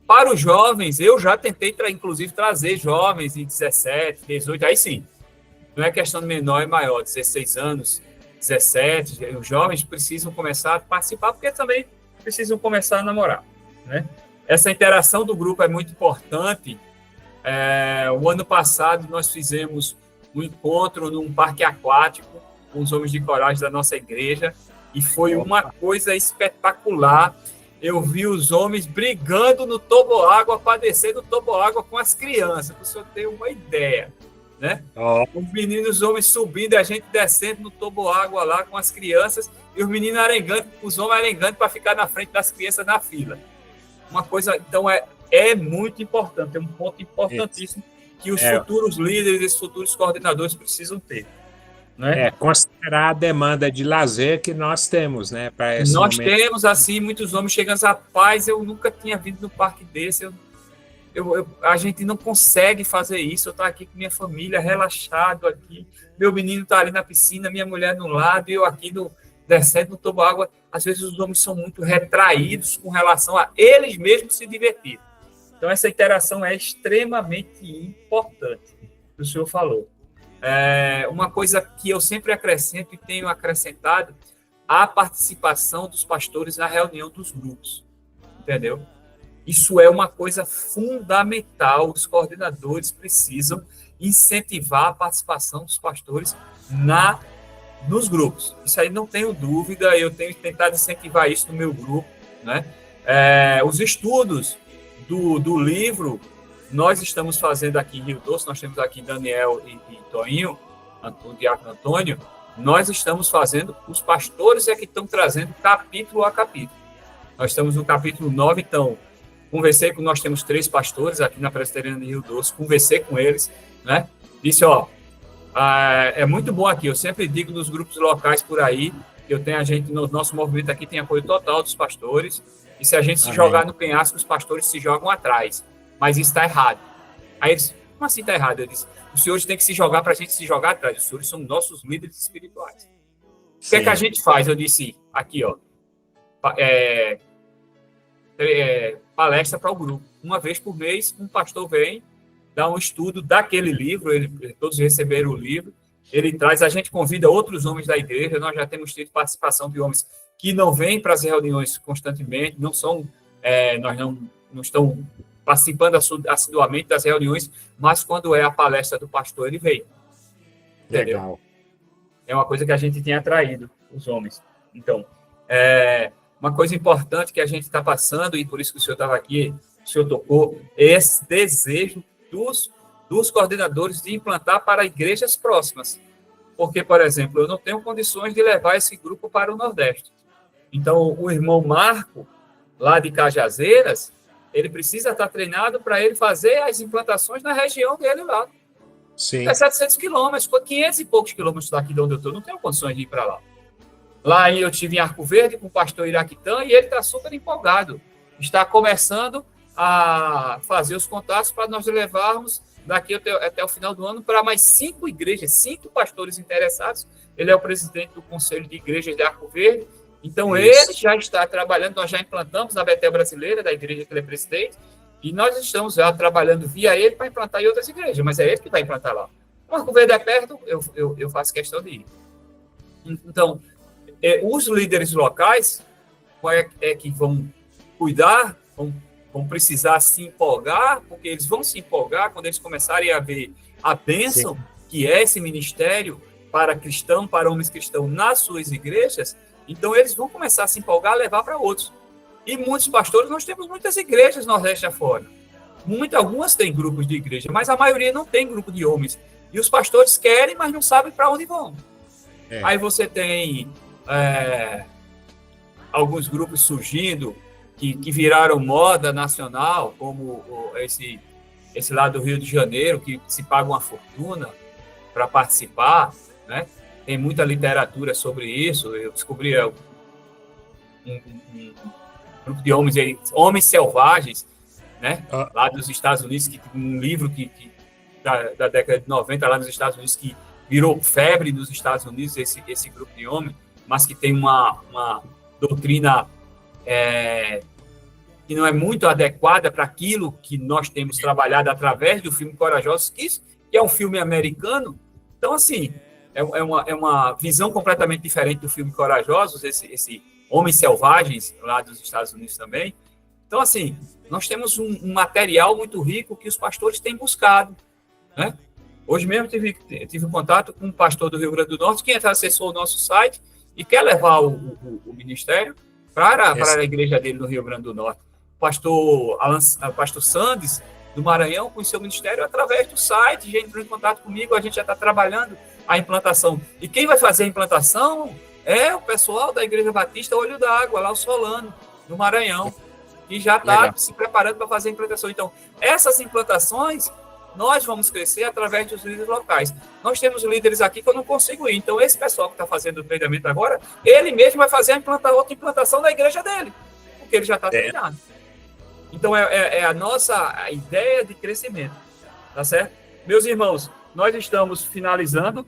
S1: Para os jovens, eu já tentei, inclusive, trazer jovens de 17, 18, aí sim, não é questão de menor e maior, 16 anos, 17, os jovens precisam começar a participar, porque também precisam começar a namorar, né? Essa interação do grupo é muito importante. O ano passado, nós fizemos um encontro num parque aquático com os homens de coragem da nossa igreja, e foi uma coisa espetacular. Eu vi os homens brigando no toboágua para descer no toboágua com as crianças, para o senhor ter uma ideia, né? Os meninos, os homens subindo, a gente descendo no toboágua lá com as crianças, e os meninos arengando, os homens arengando para ficar na frente das crianças na fila. Uma coisa, então, é muito importante, é um ponto importantíssimo que os futuros líderes, os futuros coordenadores precisam ter. Né?
S3: Considerar a demanda de lazer que nós temos, né?
S1: Nós temos, assim, muitos homens chegando, rapaz, eu nunca tinha vindo no parque desse, a gente não consegue fazer isso, eu estou aqui com minha família, relaxado aqui, meu menino está ali na piscina, minha mulher no lado, e eu aqui descendo no toboágua. Às vezes os homens são muito retraídos com relação a eles mesmos se divertirem. Então, essa interação é extremamente importante, que o senhor falou. Uma coisa que eu sempre acrescento e tenho acrescentado, a participação dos pastores na reunião dos grupos, entendeu? Isso é uma coisa fundamental, os coordenadores precisam incentivar a participação dos pastores nos grupos. Isso aí não tenho dúvida, eu tenho tentado incentivar isso no meu grupo, né? Os estudos do livro, nós estamos fazendo aqui em Rio Doce, nós temos aqui Daniel e Toinho, o diácono Antônio, nós estamos fazendo, os pastores é que estão trazendo capítulo a capítulo. Nós estamos no capítulo 9, então, nós temos 3 pastores aqui na Presbiteriana de Rio Doce, conversei com eles, né? Disse, é muito bom aqui, eu sempre digo nos grupos locais por aí, que no nosso movimento aqui tem apoio total dos pastores, e se a gente se jogar no penhasco, os pastores se jogam atrás, mas isso está errado. Aí eles, como assim está errado? Eu disse, os senhores têm que se jogar para a gente se jogar atrás, os senhores são nossos líderes espirituais. O que é que a gente faz? Eu disse, aqui, palestra para o grupo. Uma vez por mês, um pastor vem, dá um estudo daquele livro, todos receberam o livro, ele traz, a gente convida outros homens da igreja, nós já temos tido participação de homens que não vêm para as reuniões constantemente, não estão participando assiduamente das reuniões, mas quando é a palestra do pastor, ele vem. Entendeu?
S3: Legal.
S1: É uma coisa que a gente tem atraído os homens. Então, uma coisa importante que a gente está passando, e por isso que o senhor estava aqui, o senhor tocou, é esse desejo dos coordenadores de implantar para igrejas próximas. Porque, por exemplo, eu não tenho condições de levar esse grupo para o Nordeste. Então, o irmão Marco, lá de Cajazeiras, ele precisa estar treinado para ele fazer as implantações na região dele lá.
S3: Sim.
S1: É 700 quilômetros, 500 e poucos quilômetros daqui de onde eu estou, não tenho condições de ir para lá. Lá eu tive em Arco Verde com o pastor Iraquitã e ele está super empolgado. Está começando a fazer os contatos para nós levarmos daqui até o final do ano para mais 5 igrejas, 5 pastores interessados. Ele é o presidente do Conselho de Igrejas de Arco Verde. Então, ele já está trabalhando, nós já implantamos na Betel Brasileira, da igreja que ele é presidente, e nós estamos já trabalhando via ele para implantar em outras igrejas, mas é ele que vai implantar lá. O Arco Verde é perto, eu faço questão de ir. Então, os líderes locais que vão cuidar, vão precisar se empolgar, porque eles vão se empolgar quando eles começarem a ver a bênção que é esse ministério para cristão, para homens cristãos nas suas igrejas. Então, eles vão começar a se empolgar, a levar para outros. E muitos pastores, nós temos muitas igrejas Nordeste afora. Algumas têm grupos de igreja, mas a maioria não tem grupo de homens. E os pastores querem, mas não sabem para onde vão. Aí você tem alguns grupos surgindo que viraram moda nacional, como esse lá do Rio de Janeiro, que se paga uma fortuna para participar, né? Tem muita literatura sobre isso. Eu descobri um grupo de homens selvagens, né? Lá dos Estados Unidos, um livro da década de 90, lá nos Estados Unidos, que virou febre nos Estados Unidos, esse grupo de homens, mas que tem uma doutrina que não é muito adequada para aquilo que nós temos trabalhado através do filme Corajosos, que é um filme americano. Então, assim, é uma visão completamente diferente do filme Corajosos, esse Homens Selvagens, lá dos Estados Unidos também. Então, assim, nós temos um material muito rico que os pastores têm buscado, né? Hoje mesmo tive contato com um pastor do Rio Grande do Norte que acessou o nosso site e quer levar o ministério para a igreja dele no Rio Grande do Norte. O pastor Sandes, do Maranhão, conheceu o ministério através do site, já entrou em contato comigo, a gente já está trabalhando a implantação. E quem vai fazer a implantação é o pessoal da Igreja Batista Olho d'Água, lá o Solano, no Maranhão, que já está se preparando para fazer a implantação. Então, essas implantações, nós vamos crescer através dos líderes locais. Nós temos líderes aqui que eu não consigo ir. Então, esse pessoal que está fazendo o treinamento agora, ele mesmo vai fazer outra implantação da igreja dele, porque ele já está treinado. Então, é a nossa ideia de crescimento, tá certo? Meus irmãos, nós estamos finalizando,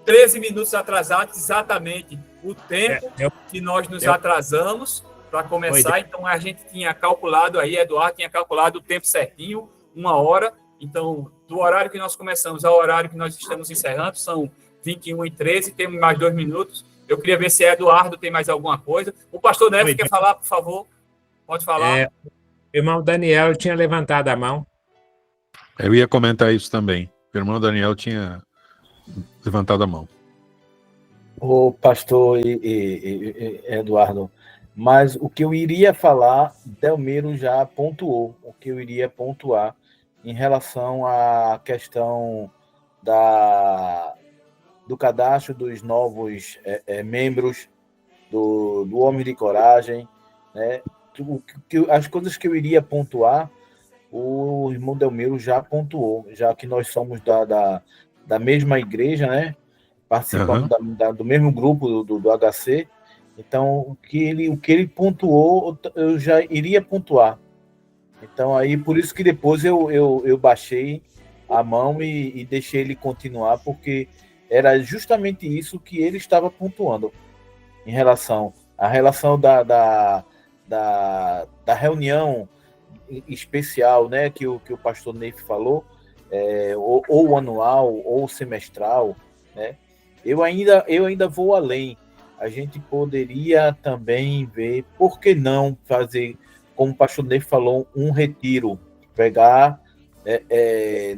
S1: 13 minutos atrasados, exatamente o tempo que nós nos atrasamos para começar. Então, a gente tinha calculado aí, Eduardo tinha calculado o tempo certinho, 1 hora. Então, do horário que nós começamos ao horário que nós estamos encerrando, são 21h13, temos mais 2 minutos. Eu queria ver se Eduardo tem mais alguma coisa. O pastor Neves quer falar, por favor? Pode falar.
S3: O irmão Daniel tinha levantado a mão.
S2: Eu ia comentar isso também. O irmão Daniel tinha levantado a mão.
S4: O pastor e Eduardo, mas o que eu iria falar, Delmiro já pontuou, o que eu iria pontuar em relação à questão do cadastro dos novos membros do Homem de Coragem, né? As coisas que eu iria pontuar, o irmão Delmiro já pontuou, já que nós somos da mesma igreja, né? Participamos do mesmo grupo do HC. Então, o que ele pontuou, eu já iria pontuar. Então, aí, por isso que depois eu baixei a mão e deixei ele continuar, porque era justamente isso que ele estava pontuando em relação à relação da reunião especial, né, que o pastor Neif falou, ou anual, ou semestral, né? Eu ainda vou além. A gente poderia também ver, por que não fazer, como o pastor Neif falou, um retiro, pegar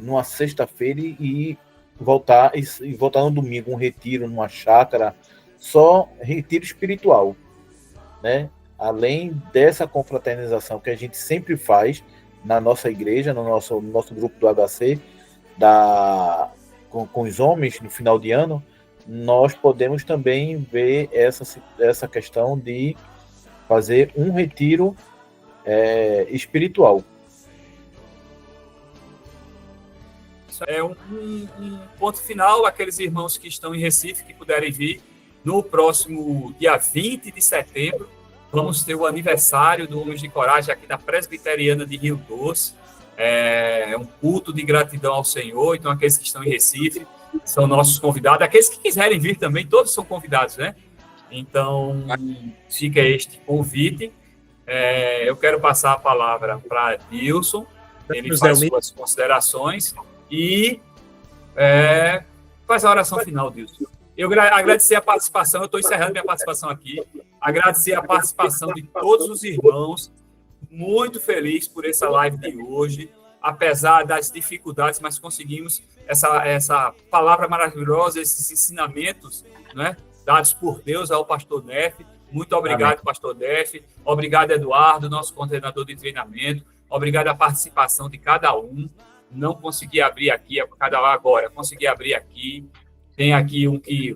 S4: numa sexta-feira e voltar no domingo, um retiro numa chácara, só retiro espiritual, né? Além dessa confraternização que a gente sempre faz na nossa igreja, no nosso grupo do HC, com os homens no final de ano, nós podemos também ver essa questão de fazer um retiro espiritual.
S1: É um ponto final, aqueles irmãos que estão em Recife, que puderem vir, no próximo dia 20 de setembro, vamos ter o aniversário do Homens de Coragem aqui da Presbiteriana de Rio Doce. É um culto de gratidão ao Senhor. Então, aqueles que estão em Recife são nossos convidados. Aqueles que quiserem vir também, todos são convidados, né? Então, fica este convite. Eu quero passar a palavra para Dilson. Ele faz suas considerações e faz a oração final, Dilson. Eu agradecer a participação, eu estou encerrando minha participação aqui, agradecer a participação de todos os irmãos, muito feliz por essa live de hoje, apesar das dificuldades, mas conseguimos essa palavra maravilhosa, esses ensinamentos, né, dados por Deus ao pastor Neff. Muito obrigado, amém, pastor Neff, obrigado, Eduardo, nosso coordenador de treinamento, obrigado a participação de cada um. Não consegui abrir aqui, agora, consegui abrir aqui. Tem aqui um que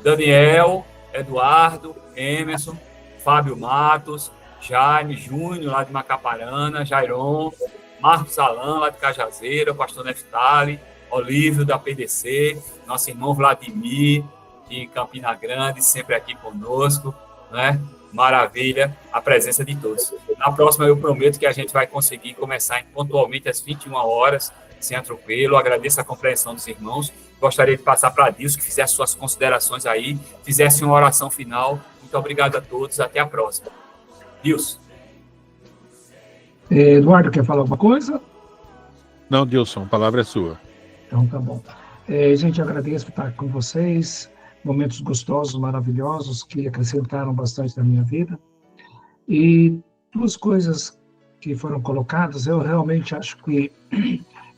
S1: Daniel, Eduardo, Emerson, Fábio Matos, Jaime Júnior, lá de Macaparana, Jairon, Marcos Alan, lá de Cajazeira, o pastor Neftali, Olívio, da PDC, nosso irmão Vladimir, de Campina Grande, sempre aqui conosco, né? Maravilha a presença de todos. Na próxima, eu prometo que a gente vai conseguir começar pontualmente às 21 horas, sem atropelo. Agradeço a compreensão dos irmãos. Gostaria de passar para Dilson, que fizesse suas considerações aí, fizesse uma oração final. Muito obrigado a todos. Até a próxima. Dilson.
S5: Eduardo, quer falar alguma coisa?
S2: Não, Dilson, a palavra é sua.
S5: Então, tá bom. Gente, eu agradeço por estar com vocês. Momentos gostosos, maravilhosos, que acrescentaram bastante na minha vida. E duas coisas que foram colocadas, eu realmente acho que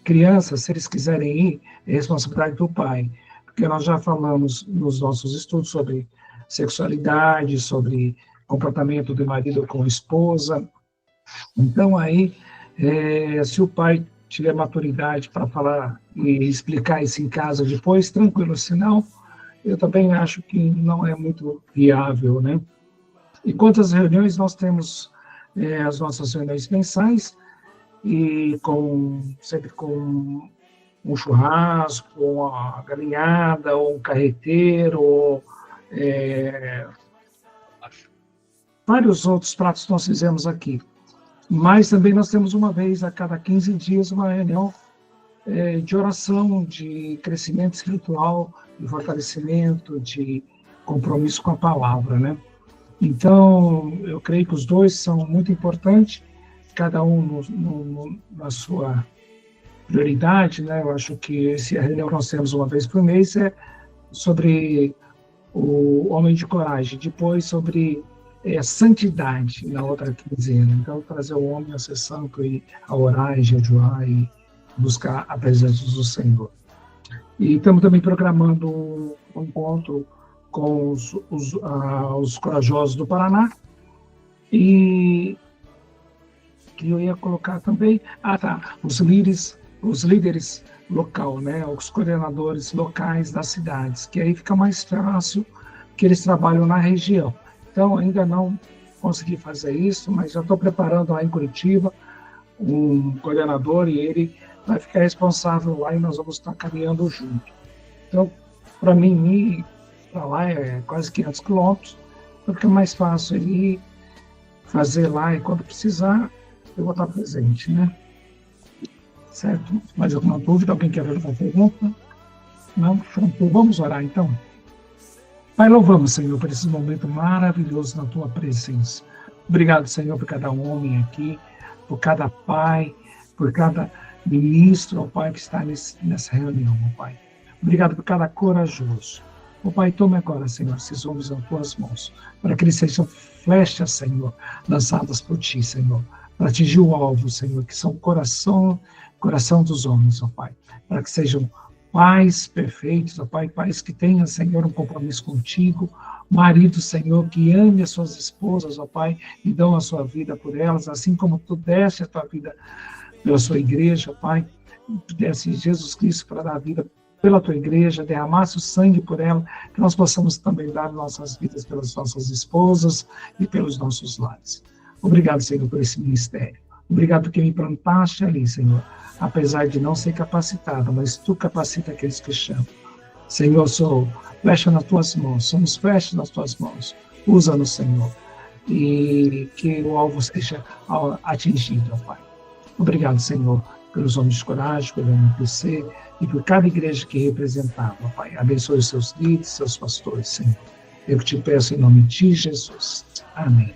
S5: crianças, se eles quiserem ir, é responsabilidade do pai, porque nós já falamos nos nossos estudos sobre sexualidade, sobre comportamento do marido com a esposa. Então, aí, se o pai tiver maturidade para falar e explicar isso em casa depois, tranquilo, senão, eu também acho que não é muito viável, né? E quantas reuniões nós temos, as nossas reuniões mensais, e sempre com um churrasco, uma galinhada, ou um carreteiro, vários outros pratos que nós fizemos aqui. Mas também nós temos uma vez a cada 15 dias uma reunião de oração, de crescimento espiritual, de fortalecimento, de compromisso com a palavra, né? Então, eu creio que os dois são muito importantes, cada um na sua prioridade, né? Eu acho que a reunião que nós temos uma vez por mês é sobre o Homem de Coragem, depois sobre a santidade na outra quinzena. Então, trazer o homem a ser santo e a orar e jejuar e buscar a presença do Senhor. E estamos também programando um encontro com os corajosos do Paraná. E que eu ia colocar também, os líderes local, né? Os coordenadores locais das cidades, que aí fica mais fácil, que eles trabalham na região. Então, ainda não consegui fazer isso, mas já estou preparando lá em Curitiba um coordenador e ele vai ficar responsável lá e nós vamos estar caminhando junto. Então, para mim, ir para lá é quase 500 quilômetros, porque é mais fácil ele ir fazer lá e quando precisar, eu vou estar presente, né? Certo? Mais alguma dúvida? Alguém quer fazer uma pergunta? Não? Então, vamos orar então. Pai, louvamos, Senhor, por esse momento maravilhoso na Tua presença. Obrigado, Senhor, por cada homem aqui, por cada pai, por cada ministro, ó Pai, que está nessa reunião, ó Pai. Obrigado por cada corajoso. Ó Pai, tome agora, Senhor, esses homens nas Tuas mãos, para que eles sejam flechas, Senhor, lançadas por Ti, Senhor, para atingir o alvo, Senhor, que são o coração dos homens, ó Pai, para que sejam pais perfeitos, ó Pai, pais que tenham, Senhor, um compromisso contigo, marido, Senhor, que ame as suas esposas, ó Pai, e dão a sua vida por elas, assim como Tu deste a Tua vida pela sua igreja, ó Pai, Tu deste Jesus Cristo para dar a vida pela Tua igreja, derramasse o sangue por ela, que nós possamos também dar nossas vidas pelas nossas esposas e pelos nossos lares. Obrigado, Senhor, por esse ministério. Obrigado porque me plantaste ali, Senhor, apesar de não ser capacitado, mas Tu capacita aqueles que chamam. Senhor, sou flecha nas Tuas mãos, somos flechas nas Tuas mãos. Usa-nos, Senhor, e que o alvo seja atingido, ó Pai. Obrigado, Senhor, pelos homens de coragem, pelo MPC e por cada igreja que representava, ó Pai. Abençoe os seus líderes, seus pastores, Senhor. Eu te peço em nome de Jesus. Amém.